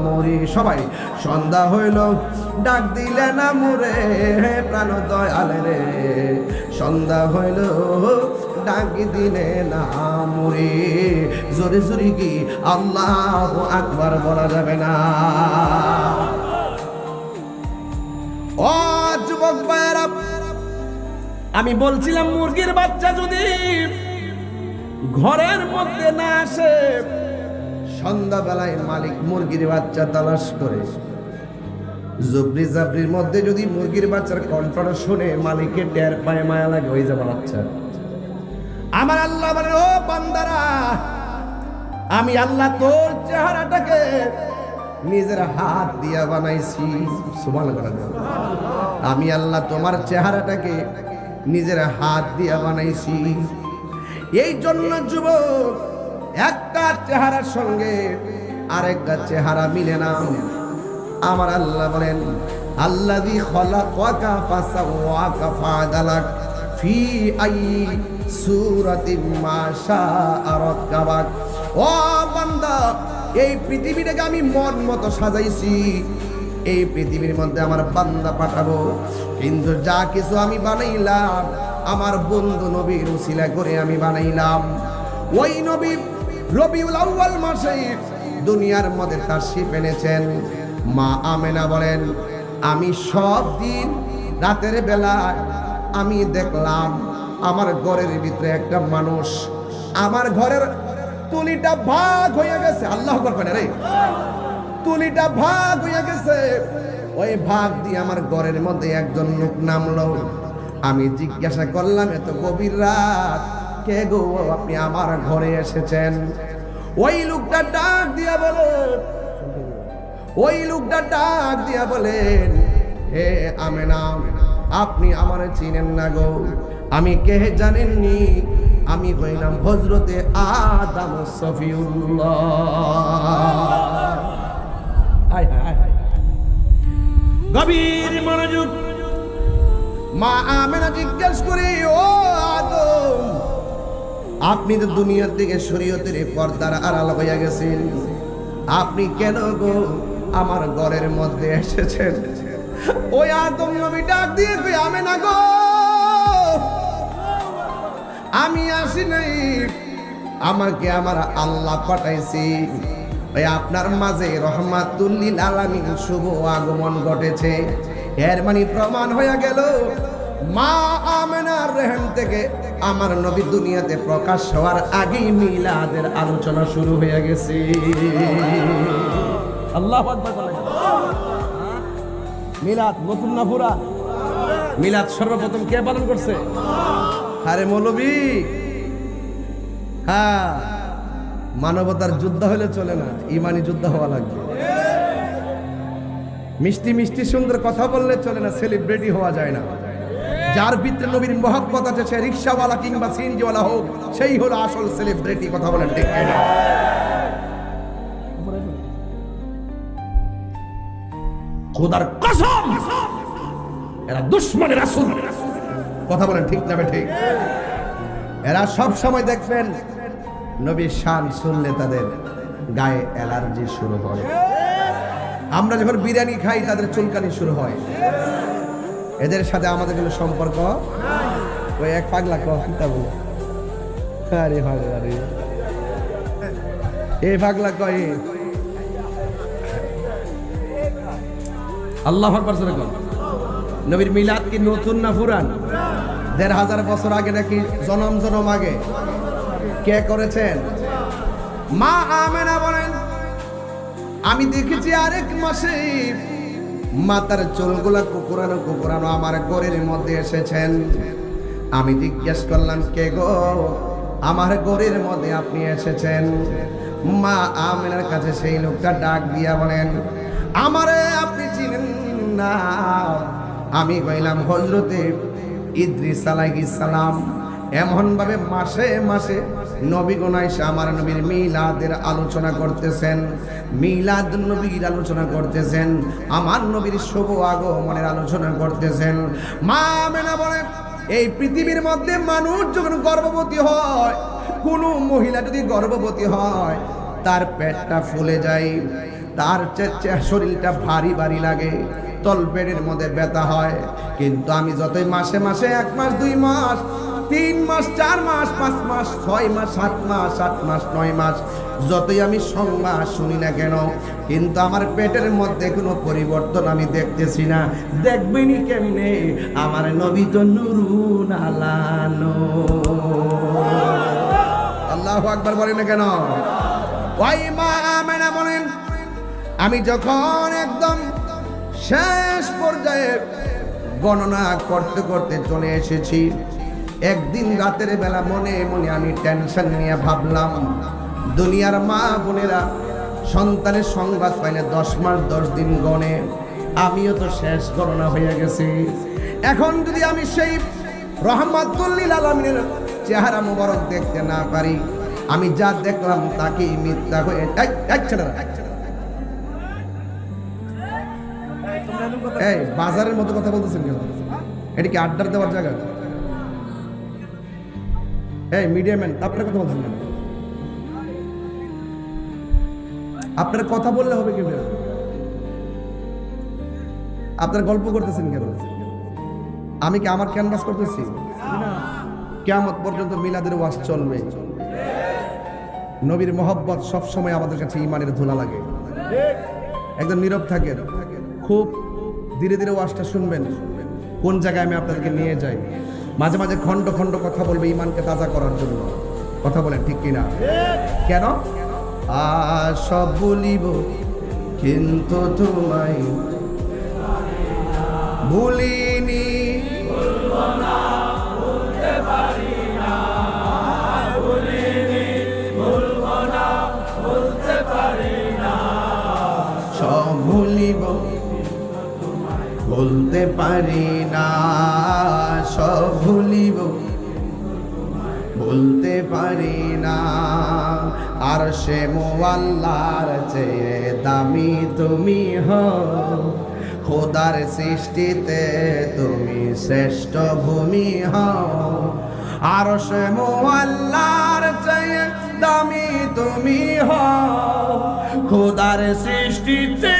মরি, সবাই সন্ধ্যা হইল ডাক দিলে না মোরে, প্রাণ দয়াল রে, সন্ধ্যা হইল ডাক দিলে না মরি, জোরে জোরে কি আল্লাহু আকবার বলা যাবে না? ও যুবক ভাইরা, আমি বলছিলাম মুরগির বাচ্চা যদি ঘরের মধ্যে না আসে, সন্ধ্যাবেলায় মালিক মুরগির বাচ্চা তালাশ করে, জুবরি জাবরির মধ্যে যদি মুরগির বাচ্চার কণ্ঠটা শুনে মালিকের টের পায়ে মায়া লাগে, ওই যে বাচ্চা। আমার আল্লাহ বলে, ও বান্দারা, আমি আল্লাহ তোর চেহারাটাকে নিজের হাত দিয়া বানাইছি, সুবহানাল্লাহ। আমি আল্লাহ তোমার চেহারাটাকে নিজের হাত দিয়া বানাইছি। এই জন্য যুবক, একটা চেহারার সঙ্গে আরেকটা চেহারা মিলে না। আমার আল্লাহ বলেন, আল্লাযী খালাকাকা ফাসাওয়াকা ফাআদালাক ফি আই সূরাতিন মা শাআ রাক্কাবাক। ও বান্দা, এই পৃথিবীটাকে আমি মন মতো সাজাইছি, এই পৃথিবীর মধ্যে আমার বান্দা পাঠাবো, কিন্তু যা কিছু আমি বানাইলাম আমার বন্ধু নবীর উসিলা করে আমি বানাইলাম। ওই নবী রবিউল আউয়াল মাসে দুনিয়ার মধ্যে তাশরীফ এনেছেন। মা আমেনা বলেন, আমি সব দিন রাতের বেলা আমি দেখলাম আমার ঘরের ভিতরে একটা মানুষ, আমার ঘরের তুলিটা ভাগ হয়ে গেছে। আল্লাহু আকবার রে, তুলিটা ভাগ হয়ে গেছে। ওই ভাগ দিয়ে আমার ঘরের মধ্যে একজন লোক নামলো। আমি জিজ্ঞাসা করলাম, এত গভীর রাত, কে গো আপনি আমার ঘরে এসেছেন? ওই লোকটা ডাক দিয়া বলেন, হে আমেনা, আপনি আমার চিনেন না গো? আমি কে জানেননি? আমি হইলাম হযরতে আদম সফিউল্লাহ। গভীর মনোযোগ। মা আমেনা জিজ্ঞেস করি, ও আদম, আপনি তো দুনিয়ার থেকে শরীয়তের পর্দার আড়াল হইয়া গেছেন, আপনি কেন গো আমার ঘরের মধ্যে এসেছেন? ওই আদম নবী ডাক দিয়ে কই, আমেনা গো, আমি আসি নাই, আমাকে আমার আল্লাহ পাঠাইছি। ওই আপনার মাঝে রহমাতুল লিল আলামিন শুভ আগমন ঘটেছে। এর মানে প্রমাণ হয়ে গেল মা আমেনার রেহেম থেকে আমার নবী দুনিয়াতে প্রকাশ হওয়ার আগেই মিলাদের আলোচনা শুরু হয়ে গেছে। আল্লাহু আকবার বলেন। মিলাদ নতুন না পুরা? মিলাদ সর্বপ্রথম কে পালন করছে? আরে মৌলবী, হ্যাঁ, মানবতার যুদ্ধ হলে চলে না, ইমানি যুদ্ধ হওয়া লাগবে। মিষ্টি মিষ্টি সুন্দর কথা বললে চলে না, সেলিব্রিটি হওয়া যায় না। যার ভিতরে নবীর মহব্বত আছে, সে রিকশাওয়ালা কিংবা সিএনজিওয়ালা হোক, সেই হলো আসল সেলিব্রিটি। কথা বলেন ঠিক না? খোদার কসম, এরা দুশমনের রাসূল। কথা বলেন ঠিক না? ঠিক। এরা সব সময় দেখবেন নবীর শান শুনলে তাদের গায়ে অ্যালার্জি শুরু হয়। আমরা যখন বিরিয়ানি খাই তাদের চুলকানি শুরু হয়। এদের সাথে আমাদের কোনো সম্পর্ক ওই এক পাগলা কিতা বলে আরে পাগলা রে এই পাগলা কয় আল্লাহু আকবার জোরে কর। নবীর মিলাদ কি নতুন না পুরান? ১৫০০ বছর আগে নাকি জনম জনম আগে? কে করেছেন? মা আমেনা বলেন আমি দেখেছি আরেক মাসে মাতার চুলগুলা কুকুরানো কুকুরানো আমার ঘরের মধ্যে এসেছেন। আমি জিজ্ঞেস করলাম কে গো, আমার ঘরের মধ্যে আপনি এসেছেন? মা আমেনার কাছে সেই লোকটা ডাক দিয়া বলেন আমারে আপনি চিনেন না? আমি কইলাম হযরতে ইদ্রিস আলাইহিস সালাম। এমন ভাবে মাসে মাসে নবীগণ আইসা আমার নবীর মিলাদের আলোচনা করতেছেন, মিলাদ নবীর আলোচনা করতেছেন, আমার নবীর শুভ আগমনের আলোচনা করতেছেন। মা আমেনা বলেন এই পৃথিবীর মধ্যে মানুষ যখন গর্ভবতী হয়, কোনো মহিলা যদি গর্ভবতী হয় তার পেটটা ফুলে যায়, তার শরীরটা ভারী ভারী লাগে, তলপেটের মধ্যে ব্যথা হয়। কিন্তু আমি যতই মাসে মাসে 1 মাস 2 মাস 3 মাস 4 মাস 5 মাস 6 মাস 7 মাস 8 মাস 9 মাস যতই আমি সংবাদ শুনি না কেন, কিন্তু আমার পেটের মধ্যে কোনো পরিবর্তন আমি দেখতেছি না। দেখবেনি কেমনে? আমার নবী তো নূরুন আলা নূর। আল্লাহু আকবার বলেন না কেন? ওই মা আমেনা বলেন আমি যখন একদম শেষ পর্যায়ে গণনা করতে করতে চলে এসেছি, একদিন রাতের বেলা মনে মনে আমি টেনশন নিয়ে ভাবলাম দুনিয়ার মা বোনেরা সন্তানের সংবাদ পাইলে 10 মাস 10 দিন গণে, আমিও তো শেষ গণনা হয়ে গেছি। এখন যদি আমি সেই রহমাতুল লিল আলামিনের চেহারা মোবারক দেখতে না পারি, আমি যা দেখলাম তাকে মিথ্যা হয়ে এই বাজারের মতো কথা বলতেছেন কেন? এটা কি আড্ডার দেওয়ার জায়গা? এই মিডিয়াম্যান আপনার কথা বলছেন কেন? আপনার কথা বললে হবে কি? আপনার গল্প করতেছেন কেন? আমি কি আমার ক্যানভাস করতেছি? কিয়ামত পর্যন্ত মিলাদের ওয়াজ চলবে। নবীর মহব্বত সবসময় আমাদের কাছে ইমানের ধুলা লাগে। একদম নীরব থাকেন, খুব ধীরে ধীরে ওয়াজটা শুনবেন। কোন জায়গায় আমি আপনাদেরকে নিয়ে যাই, মাঝে মাঝে খণ্ড খণ্ড কথা বলবে ইমানকে তাজা করার জন্য। কথা বলেন ঠিক কিনা? কেন? সব বলিব কিন্তু তোমায় ভুলিনি, সব ভুলিব বলতে পারি না, সব ভুলিব বলতে পারি না। আর সে মোয়াল্লার চেয়ে দামি তুমি হও, খোদার সৃষ্টিতে তুমি শ্রেষ্ঠ ভূমি হও। আর সে মোয়াল্লার চেয়ে দামি তুমি হও, খোদার সৃষ্টিতে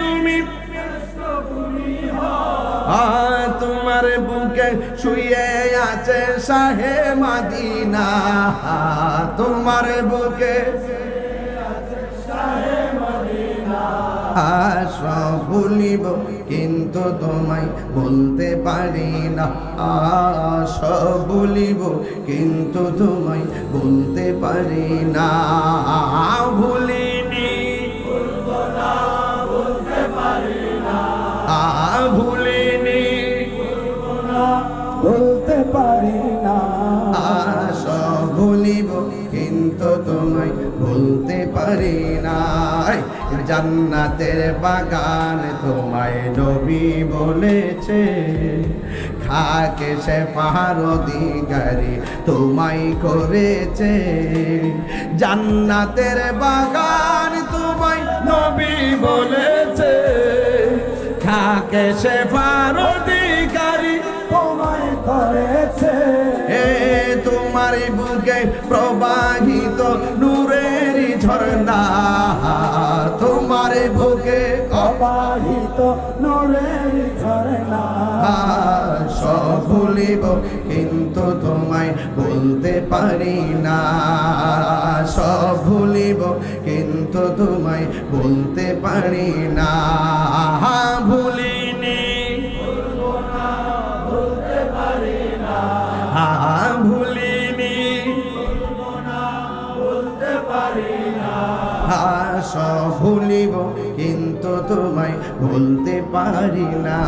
তুমি তোমার বুকে শুয়ে আছে শাহে মদিনা, তোমার বুকে সব ভুলিব কিন্তু তোমায় বলতে পারি না, সব ভুলিব কিন্তু তোমায় বলতে পারি না। ভুলিনি বলবো না বলতে পারি না, ভুলিনি বলবো না বলতে পারি না। সব ভুলিব কিন্তু তোমায় বলতে পারি না। জান্নাতের বাগান তোমায় নবী বলেছে, খাকে সে পাহাড় অধিকারী তোমায় করেছে। জান্নাতের বাগান তোমায় নবী বলেছে, খাকে সে পাহাড় অধিকারী তোমায় করেছে। তোমার বুকে প্রবাহিত নূরের ঝর্ণা তোমার বুকে অবাহিত নূরের ঝরনা সব ভুলিব কিন্তু তোমায় বলতে পারি না সব ভুলিব কিন্তু তোমায় বলতে পারি না ভুলিনি বলতে পারি না ভুলিনি বলতে পারি না সব ভুলিব কিন্তু তোমায় বলতে পারি না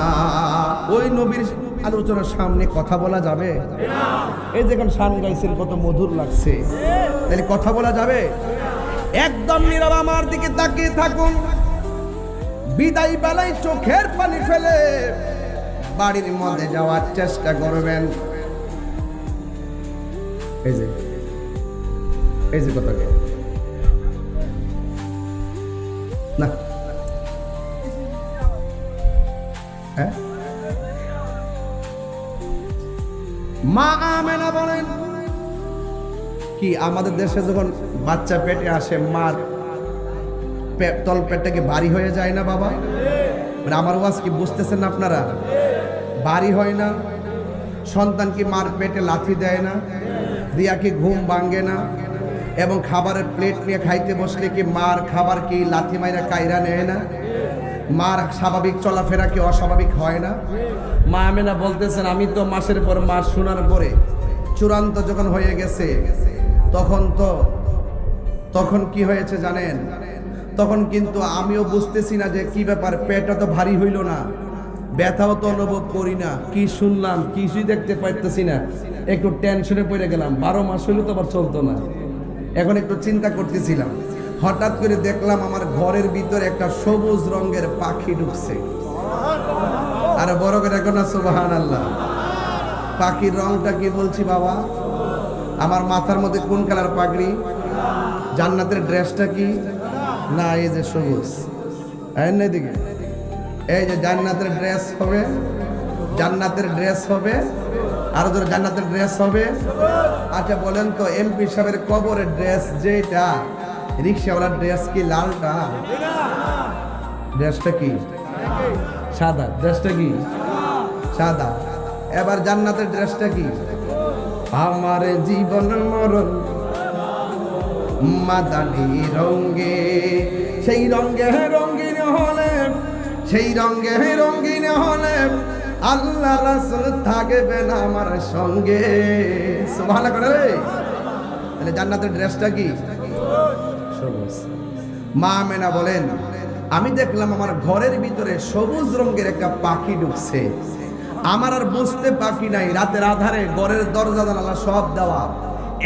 ওই নবীর আলোচনার সামনে কথা বলা যাবে? এই দেখুন শান গাইছেন, কত মধুর লাগছে, তাহলে কথা বলা যাবে? একদম নীরব আমার দিকে তাকিয়ে থাকুন। বিদায় বেলায় চোখের পানি ফেলে বাড়ির মধ্যে যাওয়ার চেষ্টা করবেন। এই যে কথাকে না হ্যাঁ, মা আমেনা বলেন কি আমাদের দেশে যখন বাচ্চা পেটে আসে মার তল পেটটা কি ভারী হয়ে যায় না বাবা? মানে আমার ওয়াজ কি বুঝতেছেন না আপনারা? ভারী হয় না? সন্তান কি মার পেটে লাথি দেয় না? দিয়া কি ঘুম ভাঙে না? এবং খাবারের প্লেট নিয়ে খাইতে বসলে কি মার খাবার কি লাথি মাইরা কাইরা নেয় না? মার স্বাভাবিক চলাফেরা কি অস্বাভাবিক হয় না? মা আমেনা বলতেছেন আমি তো মাসের পর মাস শোনার পরে চূড়ান্ত যখন হয়ে গেছে তখন কি হয়েছে জানেন? তখন কিন্তু আমিও বুঝতেছি না যে কি ব্যাপার, পেটটা তো ভারী হইল না, ব্যথাও তো অনুভব করি না, কি শুনলাম কিছুই দেখতে পাইতেছি না, একটু টেনশনে পড়ে গেলাম। 12 মাস হইলে তো আবার চলতো না। এখন একটু চিন্তা করতেছিলাম, হঠাৎ করে দেখলাম আমার ঘরের ভিতরে একটা সবুজ রঙের পাখি ঢুকছে। আর বড় করে এখন না সুবহানাল্লাহ। পাখির রংটা কি বলছি বাবা? আমার মাথার মধ্যে কোন কালার পাগড়ি? জান্নাতের ড্রেসটা কি? না এই যে সবুজ, দিকে এই যে জান্নাতের ড্রেস হবে, জান্নাতের ড্রেস হবে, আরো ধরে জান্নাতের ড্রেস হবে। আচ্ছা বলেন তো এমপি সাহেবের কবরের ড্রেস যেটা, রিক্সাওয়ালার ড্রেস কি লালটা? ড্রেসটা কি সাদা? ড্রেসটা কি সাদা। এবার জান্নাতের ড্রেসটা কি? আমার জীবন মরণ মাদানি রঙে, সেই রঙে রঙিন হলে, সেই রঙে রঙিন হলে আল্লাহ রাসূল থাকবেন আমার সঙ্গে। সুবহানাল্লাহ করে রে। তাহলে জান্নাতের ড্রেসটা কি? সবুজ। মা আমেনা বলেন আমি দেখলাম আমার ঘরের ভিতরে সবুজ রঙের একটা পাখি ঢুকছে। আমার আর বুঝতে পাখি নাই, রাতের আধারে ঘরের দরজা জানালা সব দেওয়া,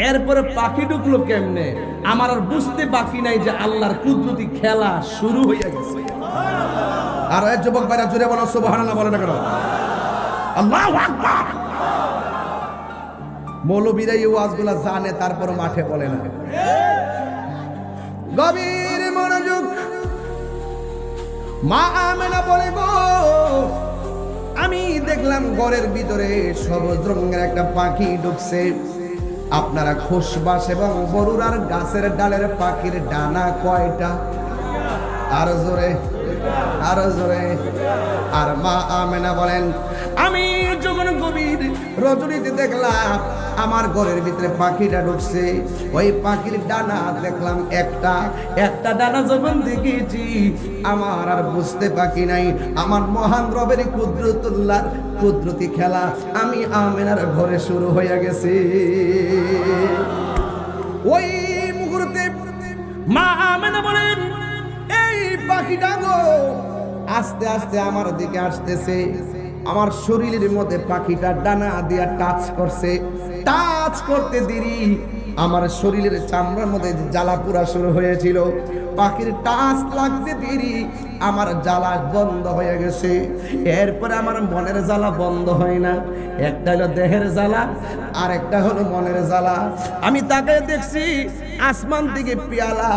এরপরে পাখি ঢুকলো কেমনে আমার আর বুঝতে বাকি নাই যে আল্লাহর কুদরতি খেলা শুরু হয়ে গেছে। আর এই যুবক ভাইরা জুড়ে বলো সুবহানাল্লাহ, বলে না কেন? আল্লাহু আকবার। মৌলবীরা এই ওয়াজগুলা জানে তারপর মাঠে বলে না। গভীর মনোযোগ। মা আমেনা বলে গো আমি দেখলাম ঘরের ভিতরে সবুজ রঙের একটা পাখি ঢুকছে। আপনারা খোসবাস এবং বরুড়ার গাছের ডালের পাখির ডানা কয়টা? আরো জোরে, আরো জোরে। আর মা আমেনা বলেন আমি যখন গভীর রজনীতে দেখলাম আমার ঘরের ভিতরে পাখিটা ঢুকছে, ওই পাখির ডানা দেখলাম একটা একটা ডানা যখন দেখেছি আমার আর বুঝতে বাকি নাই আমার মহান রবের কুদরতুল্লাহর কুদরতি খেলা আমি আমেনার ঘরে শুরু হয়ে গেছে। ওই মুহূর্তে মা আমেনা বলেন এই পাখিটা গো আস্তে আস্তে আমার দিকে আসতেছে, আমার শরীরের মধ্যে পাখিটা ডানা দিয়া টাচ করছে, টাচ করতে দেরি আমার শরীরের চামড়ার মধ্যে জ্বালা পোড়া শুরু হয়েছিল, পাখির টাচ লাগতে দেরি আমার জ্বালা বন্ধ হয়ে গেছে। এরপরে আমার মনের জ্বালা বন্ধ হয় না, একটা হলো দেহের জ্বালা আর একটা হলো মনের জ্বালা। আমি তাকে দেখছি আসমান থেকে পেয়ালা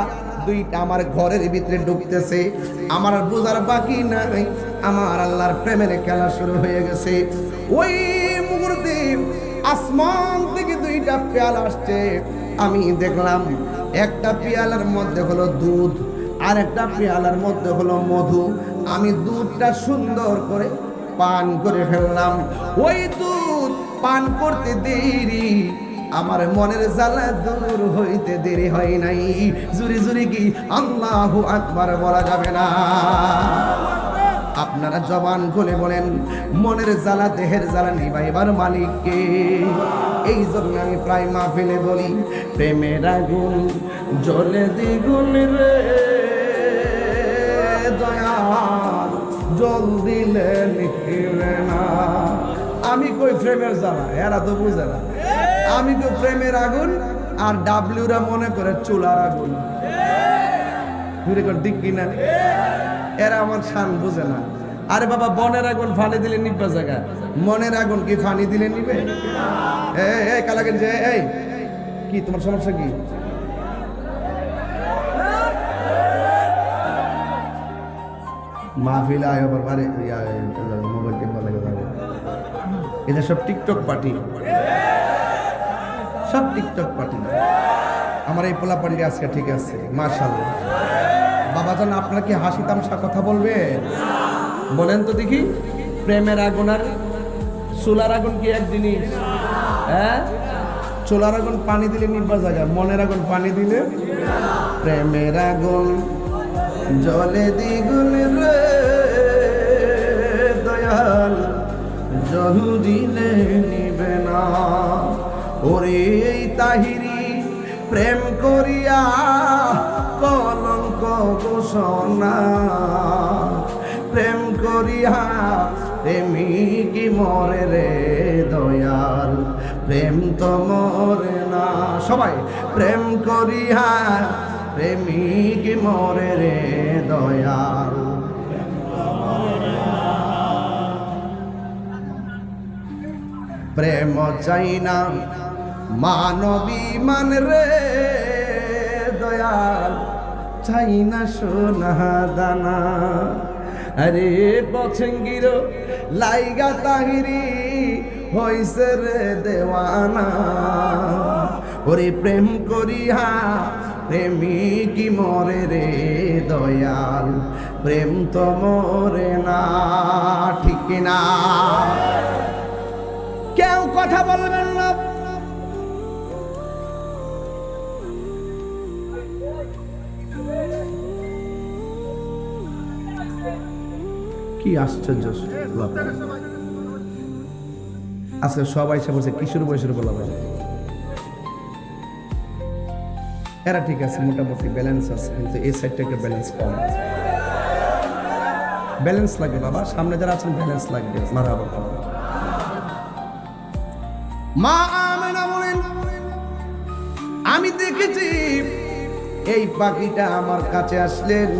দুইটা আমার ঘরের ভিতরে ঢুকতেছে, আমার আর বোঝার বাকি নাই আমার আল্লাহর প্রেমের খেলা শুরু হয়ে গেছে। ওই মুহূর্তে আসমান থেকে দুইটা পেয়ালা আসছে, আমি দেখলাম একটা পেয়ালার মধ্যে হলো দুধ, আর একটা পেয়ালার মধ্যে হলো মধু। আমি দুধটা সুন্দর করে পান করে ফেললাম। ওই দুধ পান করতে দেরি, আমার মনের জ্বালা দূর হইতে দেরি হয় নাই। জুরি জুরি কি আল্লাহু আকবার বলা যাবে না? আপনারা জবান খুলে বলেন, মনের জ্বালা দেহের জ্বালা নিবাইবার মালিককে। এই জন্য আমি প্রায় মাহফিলে বলি, প্রেমের আগুন জ্বলে দ্বিগুণ রে দয়াল, জল দিলে নিখিলে না। আমি কই প্রেমের জ্বালা, এরা তো বুঝে না। আমি তো প্রেমের আগুন, আর ডাব্লিউরা মনে করে চুলার আগুন। ঠিক কিনা? এরা আমার শান বুঝে না। আরে বাবা, বনের আগুন ফানি দিলে নিবা জায়গা, মনের আগুন কি ফানি দিলে নিবে? এই কালাগেন যে, এই কি তোমার সমস্যা কি? মাহফিলে আয় আবার বারে মোবাইল টিপা লাগে। এটা সব টিকটক পার্টি, সব টিকটক পার্টি। আমার এই পোলা পার্টি আজকে ঠিক আছে, মাশাআল্লাহ। বাবাজান, আপনারা কি হাসি তামসা কথা বলবেন? বলেন তো দেখি, প্রেমের আগুন আর চুলার আগুন কি এক জিনিস? হ্যাঁ, চুলার আগুন পানি দিলে নিবা জায়গা, মনের আগুন পানি দিলে। প্রেমের আগুন জলে দ্বিগুণ রে দয়াল, জল দিলে নিবে না। ওরে এই তাহিরি প্রেম করিয়া কলঙ্ক ঘোষণা, প্রেম করিয়া প্রেমিক মরে রে দয়াল, প্রেম তো মরে না। সবাই, প্রেম করিয়া প্রেমিক মরে রে দয়াল। প্রেম চাই না মানবী মান রে দয়াল, চাই না সোনা দানা। আরে পছঙ্গির লাইগা তাহিরি হইছে রে দেওয়ানা। ওরে প্রেম করিয়া প্রেমিক মরে রে দয়াল, প্রেম তো মরে না। ঠিক না? কেউ কথা বলবেন না। কি আশ্চর্য! আজকে সবাই এসে বলছে কিশোর বয়সের বলা। এরা ঠিক আছে, মোটামুটি ব্যালেন্স আছে, কিন্তু এই সাইডটা একটা ব্যালেন্স কম আছে। ব্যালেন্স লাগবে বাবা, সামনে যারা আছেন ব্যালেন্স লাগবে। মারহাবা। মা আমেনা বলেন, আমি দেখেছি এই পাখিটা আমার কাছে আসলেন,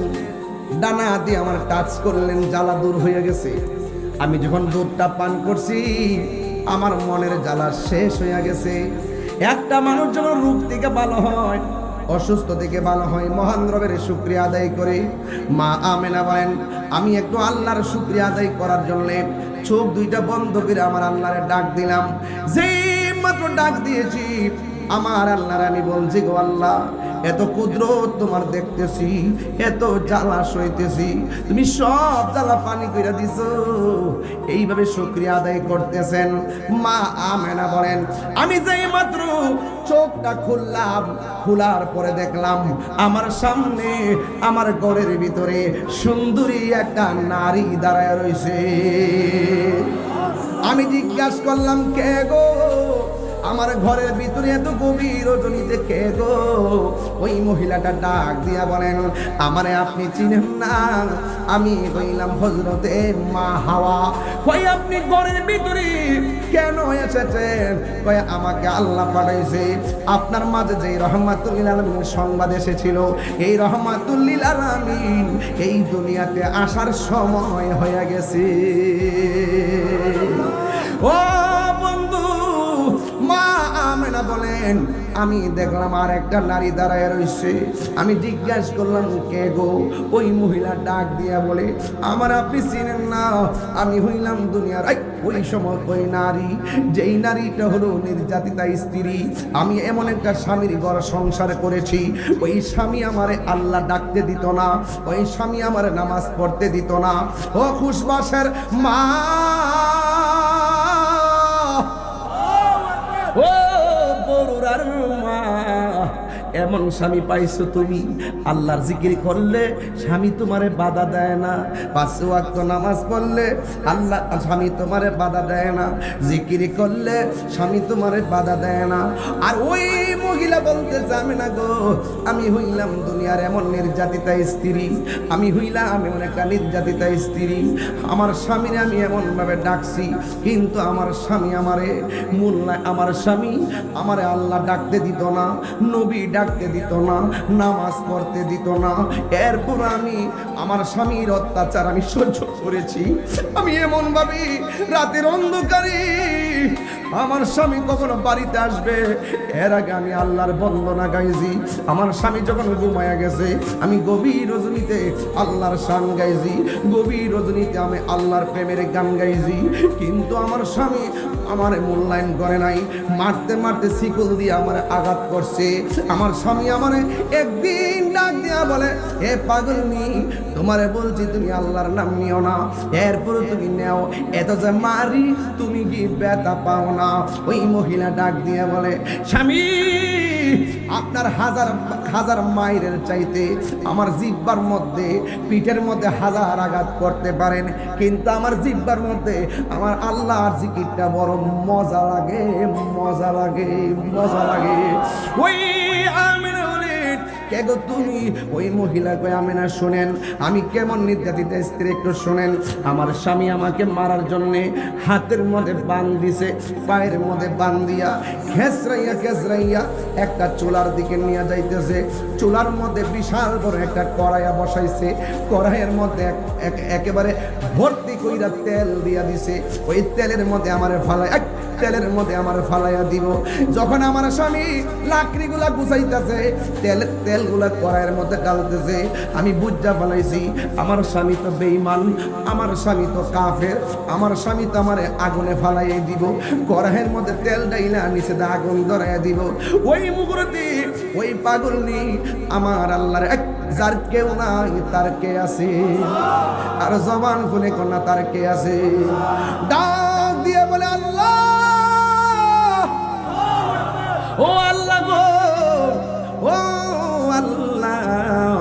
ডানা দিয়ে আমার টাচ করলেন, জ্বালা দূর হয়ে গেছে। আমি যখন দুধটা পান করছি, আমার মনের জ্বালা শেষ হয়ে গেছে। একটা মানুষ যখন রূপ থেকে ভালো হয়, অসুস্থ থেকে ভালো হয়, মহান রবের শুকরিয়া আদায় করে। মা আমেনা বলেন, আমি একটু আল্লাহর শুকরিয়া আদায় করার জন্য চোখ দুইটা বন্ধ করে আমার আল্লাহরে ডাক দিলাম। যেই মাত্র ডাক দিয়েছি, আমার আল্লাহর আমি বলছি, গো আল্লাহ, এত কুদরত তোমার দেখতেছি, এত জ্বালা সইতেছি, তুমি সব জ্বালা পানি কইরা দিছো। এইভাবে শুকরিয়া আদায় করতেছেন। মা আমেনা বলেন, আমি যেই মাত্র চোখটা খুললাম, খোলার পরে দেখলাম আমার সামনে, আমার ঘরের ভিতরে সুন্দরী একটা নারী দাঁড়ায় রয়েছে। আমি জিজ্ঞাসা করলাম, কে গো? আমার ঘরের ভিতরে এত গভীর রজনীতে কে গো? ওই মহিলাটা ডাক দিয়া বলেন, আমারে আপনি চিনেন না? আমি হইলাম হযরতে মা হাওয়া। কই আপনি ঘরের ভিতরে কেন এসেছেন? কই আমাকে আল্লাহ পাঠাইছে, আপনার মাঝে যে রহমাতুল লিল আলামিনের সংবাদ এসেছিল, এই রহমাতুল লিল আলামিন এই দুনিয়াতে আসার সময় হয়ে গেছে। ও বন্ধু, মা আমেনা বলেন, বলেন আমি দেখলাম আর একটা নারী দাঁড়ায় রয়েছে। আমি জিজ্ঞাসা করলাম কে গো? ওই মহিলা ডাক দিয়া বলে আমার আপনি চিনেন না, আমি হইলাম দুনিয়ার ওই সময় ওই নারী, যেই নারীটা হলো নির্যাতিতা স্ত্রী। আমি এমন একটা স্বামীর ঘর সংসার করেছি, ওই স্বামী আমারে আল্লাহ ডাকতে দিত না, ওই স্বামী আমারে নামাজ পড়তে দিত না। ও খুশবাসের মা, ও বড়ুরার মা, এমন স্বামী পাইছো তুমি, আল্লাহর জিকির করলে স্বামী তোমারে বাধা দেয় না, 5 ওয়াক্ত নামাজ পড়লে আল্লাহ স্বামী তোমারে বাধা দেয় না, জিকির করলে স্বামী তোমারে বাধা দেয় না। আর ওই মহিলা বলতে যাবে না গো, আমি হইলাম দুনিয়ার এমন নির্যাতিতা স্ত্রী, আমি হইলাম এমন একটা নির্যাতিতা স্ত্রী। আমার স্বামীরে আমি এমনভাবে ডাকছি, কিন্তু আমার স্বামী আমারে আমার স্বামী আমারে আল্লাহ ডাকতে দিত না, নবী ডাকতে দিত না, নামাজ পড়তে দিত না। এরপর আমি আমার স্বামীর অত্যাচার আমি সহ্য করেছি। আমি এমন ভাবে রাতের অন্ধকারে আমার স্বামী কখনো বাড়িতে আসবে, এর আগে আমি আল্লাহর বন্দনা গাইছি। আমার স্বামী যখন ঘুমায়া গেছে, আমি গভীর রজনীতে আল্লাহর শান গাইছি, গভীর রজনীতে আমি আল্লাহর প্রেমের গান গাইছি। কিন্তু আমার স্বামী আমার মূল্যায়ন করে নাই, মারতে মারতে শিকল দিয়ে আমার আঘাত করছে। আমার স্বামী আমারে একদিন ডাক দিয়া বলে, এ পাগলনি, তোমারে বলছি তুমি আল্লাহর নাম নিও না, এরপর তুমি নেও, এত যে মারি তুমি কি ব্যথা পাও না? ওই মহিলা ডাক দিয়ে বলে, স্বামী আপনার হাজার হাজার মাইরের চাইতে আমার জিহ্বার মধ্যে, পিঠের মধ্যে হাজার আঘাত করতে পারেন, কিন্তু আমার জিহ্বার মধ্যে আমার আল্লাহর জিকিরটা বড় মজা লাগে, মজা লাগে, মজা লাগে। ওই আমিনা বলেন, কে গো তুমি? ওই মহিলা কয়, আমিনা শোনেন আমি কেমন নির্যাতিতা স্ত্রী, একটু শোনেন। আমার স্বামী আমাকে মারার জন্যে হাতের মধ্যে বান দিছে, পায়ের মধ্যে বান দিয়া খেসরাইয়া খেসরাইয়া একটা চুলার দিকে নিয়ে যাইতেছে। চুলার মধ্যে বিশাল বড় একটা কড়াইয়া বসাইছে, কড়াইয়ের মধ্যে একেবারে ভর্তি কইরা তেল দিয়া দিছে। ওই তেলের মধ্যে আমারে তেলের মধ্যে আমার ফালাইয়া দিব। যখন আমার স্বামী লাকড়িগুলা গুছাইতেছে, তেলগুলা কড়াইয়ের মধ্যে ডালতেছে, আমি বুঝা ফেলাইছি আমার স্বামী তো বেঈমান, আমার স্বামী তো কাফের, আমার স্বামী তো আমার আগুনে ফালাইয়া দিব, কড়াইয়ের মধ্যে তেল ডাইলা নিচে আগুন ধরাইয়া দিব। ওই মুগুরতি, ওই পাগলনি আমার আল্লাহর এক, যার কেউ নাই তার কে আছে, আর জবান খুলে কন্যা তার কে আছে, ডাক দিয়ে বলে আল্লাহ, ও আল্লাহ গো, ও আল্লাহ,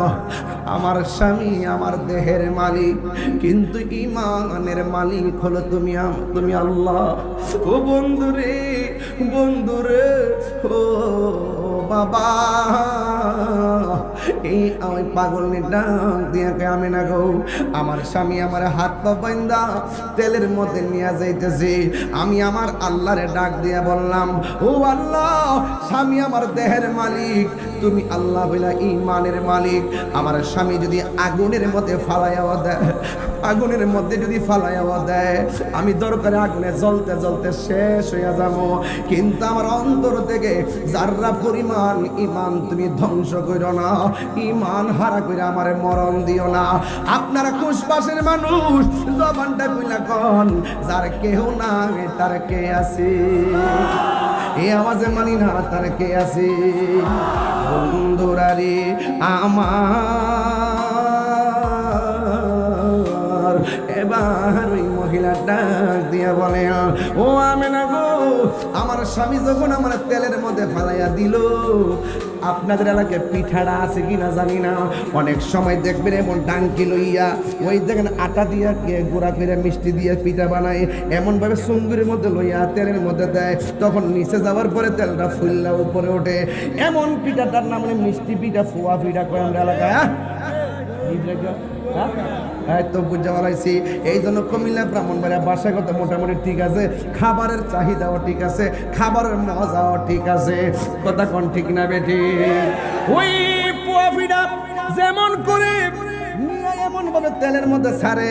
আমার স্বামী আমার দেহের মালিক, কিন্তু ঈমানের মালিক হলো তুমি, তুমি আল্লাহ। ও বন্ধুরে, বন্ধুরে, ও বাবা, এই আমি পাগলনি ডাক দিয়ে আমি না গো, আমার স্বামী আমার হাত পা বাঁধা তেলের মধ্যে নিয়ে যাইতেছে। আমি আমার আল্লাহরে ডাক দিয়া বললাম, ও আল্লাহ, স্বামী আমার দেহের মালিক, তুমি আল্লাহ বইলা ঈমানের মালিক। আমার স্বামী যদি আগুনের মধ্যে ফালাইয়া দেয়, আগুনের মধ্যে যদি ফালাইয়া দেয়, আমি দরকারে আগুনে জ্বলতে জ্বলতে শেষ হইয়া যাবো, কিন্তু আমার অন্তর থেকে যাররা পরিমাণ ঈমান তুমি ধ্বংস করো না, ঈমান হারা করে আমারে মরণ দিও না। আপনারা খুশবাসের মানুষ, জবানটা কইলা কন, যার কেহ নাই তার কে আছে, এই আওয়াজে মানি না তার কে আছে। বন্ধুরা রে আমার, এবার ওই মহিলা ডাক দিয়া বলে, ও আমেনা গো, আমার স্বামী যখন আমার তেলের মধ্যে ফালাইয়া দিল, আপনাদের এলাকায় পিঠাটা আছে কিনা জানি না, অনেক সময় দেখবেন এমন ডাঙ্কি লইয়া ওই দেখেন আটা দিয়া গুঁড়া করে মিষ্টি দিয়ে পিঠা বানায়, এমন ভাবে সুন্দরের মধ্যে লইয়া তেলের মধ্যে দেয়, তখন নিচে যাওয়ার পরে তেলটা ফুললা উপরে ওঠে। এমন পিঠাটার নাম মিষ্টি পিঠা, ফুয়া পিঠা কয় আমরা এলাকায়। তো বুঝা বলাইছি, এই জন্য কুমিল্লা ব্রাহ্মণবাড়িয়া বাসাগত মোটামুটি ঠিক আছে, খাবারের চাহিদাও ঠিক আছে, খাবারের মজাও ঠিক আছে, কথা কোন ঠিক না বেটি? ওই পোয়া পিঠা যেমন করে এমন ভাবে তেলের মধ্যে ছাড়ে,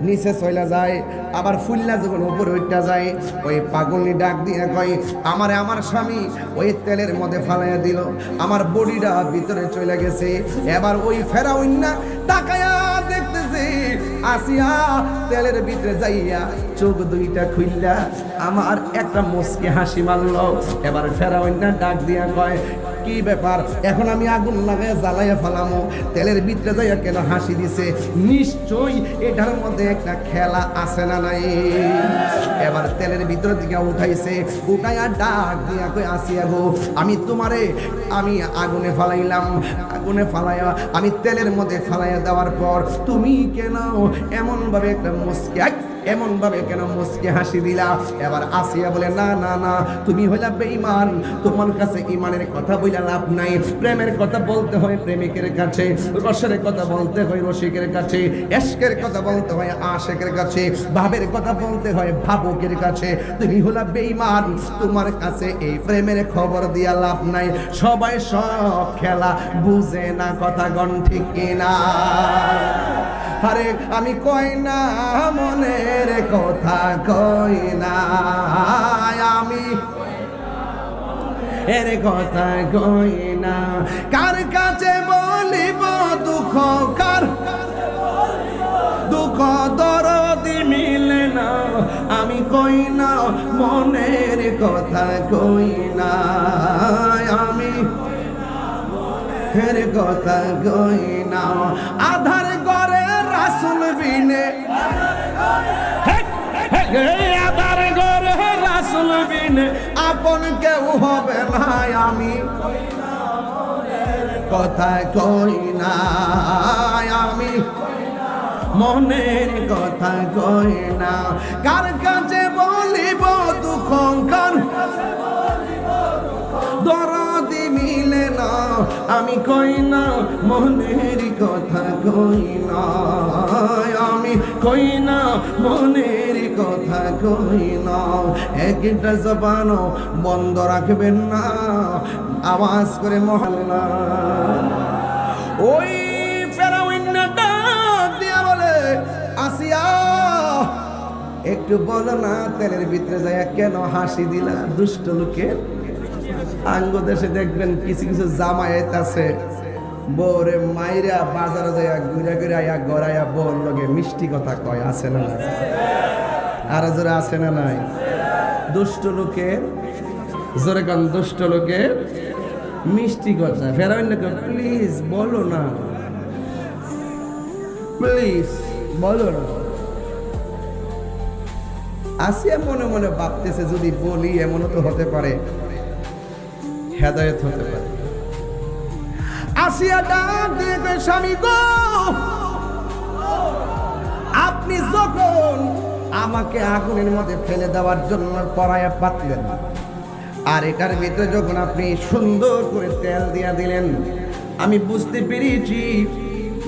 নিচে চলে যায়, আবার ফুল্লা যখন উপরে উঠতে যায়, ওই পাগলনি ডাক দিয়ে কয়, আমারে আমার স্বামী ওই তেলের মধ্যে ফালাইয়া দিল, আমার বডিটা ভিতরে চলে গেছে। এবার ওই ফেরাউন না তাকায়া দেখতেছে আসিয়া তেলের ভিতরে যাইয়া চোখ দুইটা খুললা আমার একটা মুচকি হাসি মারলো। এবার ফেরাউন না ডাক দিয়া কয়, কি ব্যাপার, এখন আমি আগুন লাগাইয়া জ্বালাইয়া ফেলামো, তেলের ভিতরে যাইয়া কেন হাসি দিছে? নিশ্চয়ই এটার মধ্যে একটা খেলা আছে না নাই? এবার তেলের ভিতর দিকে উঠাইছে, উঠাইয়া ডাক দিয়া কই, আসিয়া গো, আমি তোমারে আমি আগুনে ফালাইলাম, আগুনে ফালাইয়া আমি তেলের মধ্যে ফালাইয়া দেওয়ার পর তুমি কেন এমন ভাবে একটা মুচকি এমন ভাবে কেন মুচকি হাসি দিলা? এবার আসিয়া বলে, না না না, তুমি হইলা বেঈমান, তোমার কাছে ঈমানের কথা বইলা লাভ নাই। প্রেমের কথা বলতে হয় প্রেমিকের কাছে, রসের কথা বলতে হয় রসিকের কাছে, ইশকের কথা বলতে হয় আশিকের কাছে, ভাবের কথা বলতে হয় ভাবুকের কাছে। তুমি হইলা বেঈমান, তোমার কাছে এই প্রেমের খবর দিয়া লাভ নাই। সবাই সব খেলা বুঝে না, কথা গণ ঠিক কিনা? আরে আমি কই না মনের কথা, কই না আমি এর কথা, কই না কার কাছে বলিব দুঃখ, কার দুঃখ দরদি মিলে না, আমি কই না মনের কথা, কই না আমি এর কথা, কই না। আধার ঘরে রাসূল বিনে, আধার ঘরে রাসূল বিনে আপন কেউ হবে না, আমি কথা কই না, আমি মনের কথা কই না। কার কাছে বলিব দুঃখ, কার দরদি মিলে না, আমি কই না মনের কথা, কই না আমি, কই না মনের কথা, কই না। একটা জবান বন্ধ রাখবেন না, আওয়াজ করে মহল্লা। ওই ফেরাউন ডাক দিয়া বলে, আসিয়া একটু বলো না তেলের ভিতরে যায় কেন হাসি দিলা? দুষ্ট লোকের আঙ্গ দেশে দেখবেন কিছু কিছু জামায়াত আছে, বউরে মাইরা বাজারে যায় ঘুরে ঘুরে আয়া গড়াইয়া বউর লগে মিষ্টি কথা কয়, আছে না নাই? আর জোরে আছে না নাই? দুষ্ট লোকের, জোরে কান, দুষ্ট লোকের মিষ্টি কথা। ফেরাউন লোকে, প্লিজ বলো না, প্লিজ বলো না। আসিয়া মনে মনে ভাবতেছে, যদি বলি এমনও তো হতে পারে হেদায়েত হতে পারে। আসিয়া ডাক দিয়ে কয়, স্বামী গো, আপনি যখন আমাকে আগুনের মধ্যে ফেলে দেওয়ার জন্য পরায়া পাতলেন, আর এটার ভিতরে যখন আপনি সুন্দর করে তেল দিয়া দিলেন, আমি বুঝতে পেরেছি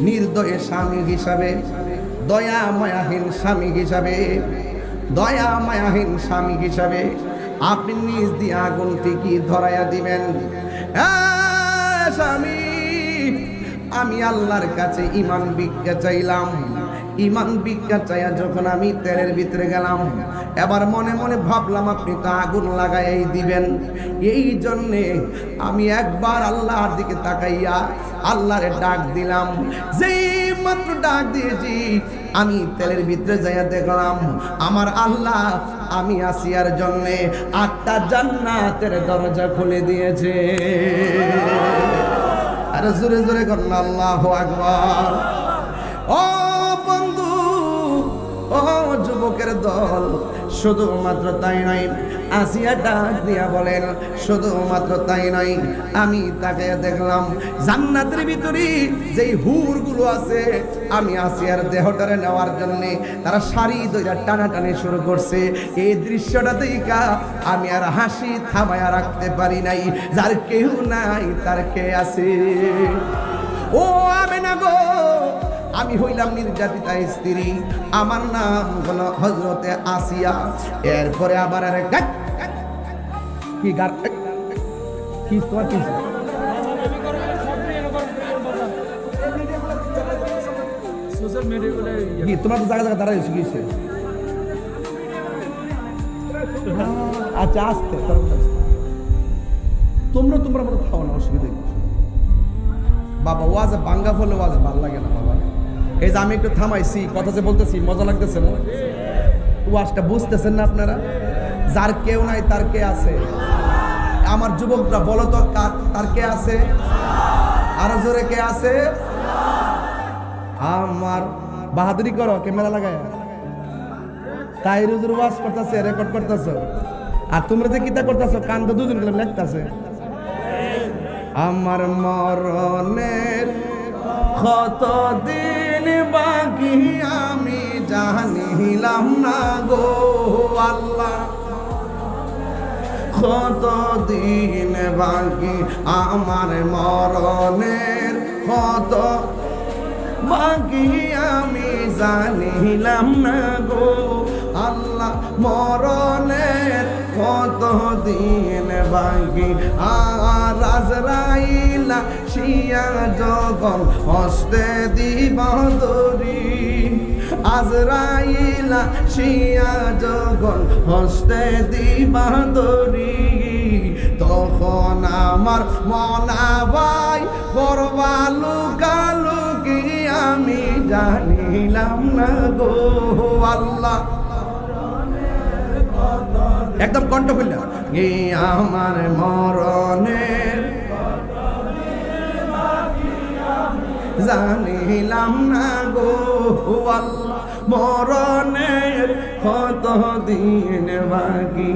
নির্দয় স্বামী হিসাবে, দয়া মায়াহীন স্বামী হিসাবে, দয়া মায়াহীন স্বামী হিসাবে আপনি নিজ দিয়ে আগুনটি কি ধরাইয়া দিবেন। স্বামী, আমি আল্লাহর কাছে ঈমান ভিক্ষা চাইলাম, ঈমান ভিক্ষা চাইয়া যখন আমি তেলের ভিতরে গেলাম, এবার মনে মনে ভাবলাম আপনি তো আগুন লাগাই দিবেন, এই জন্যে আমি একবার আল্লাহর দিকে তাকাইয়া আল্লাহরে ডাক দিলাম। যেই মাত্র ডাক দিয়েছি, আমি তেলের ভিতরে যাইয়া দেখলাম আমার আল্লাহ আমি আসিয়ার জন্যে 8টা জান্নাতের দরজা খুলে দিয়েছে। আরে জোরে জোরে করুন আল্লাহু আকবার। ও বন্ধু, ও যুবকের দল, শুধুমাত্র তাই নয়, আসিয়া ডাক দিয়া বলেন, শুধুমাত্র তাই নয়, আমি তাকে দেখলাম জান্নাতের ভিতরে যেই হুরগুলো আছে, আমি আসিয়ার দেহটারে নেওয়ার জন্য তারা শাড়ি ধরে টানাটানি শুরু করছে। এই দৃশ্যটা দেখা আমি আর হাসি থামায়া রাখতে পারি নাই। যার কেউ নাই তার কে আছে? ও আমেনা গো, আমি হইলাম নির্যাতিতা স্ত্রী, আমার নাম হলো হযরতে আসিয়া। এরপরে আবার আরেক কি গার কি তোমার কি সোশ্যাল মিডিয়া কি তোমার তো জায়গা জায়গা দাঁড়াই শিখিয়েছে? আচ্ছা আসতে তোমরা তোমরা মতো খাও না, অসুবিধা নেই বাবা। ওয়াজ বাঙ্গা ফলে ওয়াজ ভাল লাগে না বাবা। এই যে আমি একটু থামাইছি, কথা যে বলতেছি মজা লাগতেছে না? ওয়াজটা বুঝতেছেন না আপনারা? যার কেউ নাই তার কে আছে? আমার যুবকরা বলো তো তার কে আছে? আরো জোরে কে আছে? আমার বাহাদুরি করো, ক্যামেরা লাগায় তাই রুজুর ওয়াজ করতেছে, রেকর্ড করতেছ, আর তোমরা যে কিতা করতেছ কান তো দুজন করে লেখতেছে। আমার মরণের কত দিন বাকি আমি জানিলাম না গো আল্লাহ, কত দিন বাকি আমার মরণের কত বাকি আমি জানিলাম না গো আল্লাহ, মরণের কত দিন বাকি। আর আজরাইলা শিয়া যখন হস্তে দিব দরি, আজরাইলা শিয়া যখন হস্তে দিব দরি, তখন আমার মনাবাই করবা লুকালুকি আমি জানিলাম না গো আল্লাহ। একদম কণ্ঠ খুললে গে আমার মরণের জানিলাম না গো আল্লাহ, মরণের কত দিন বাকি।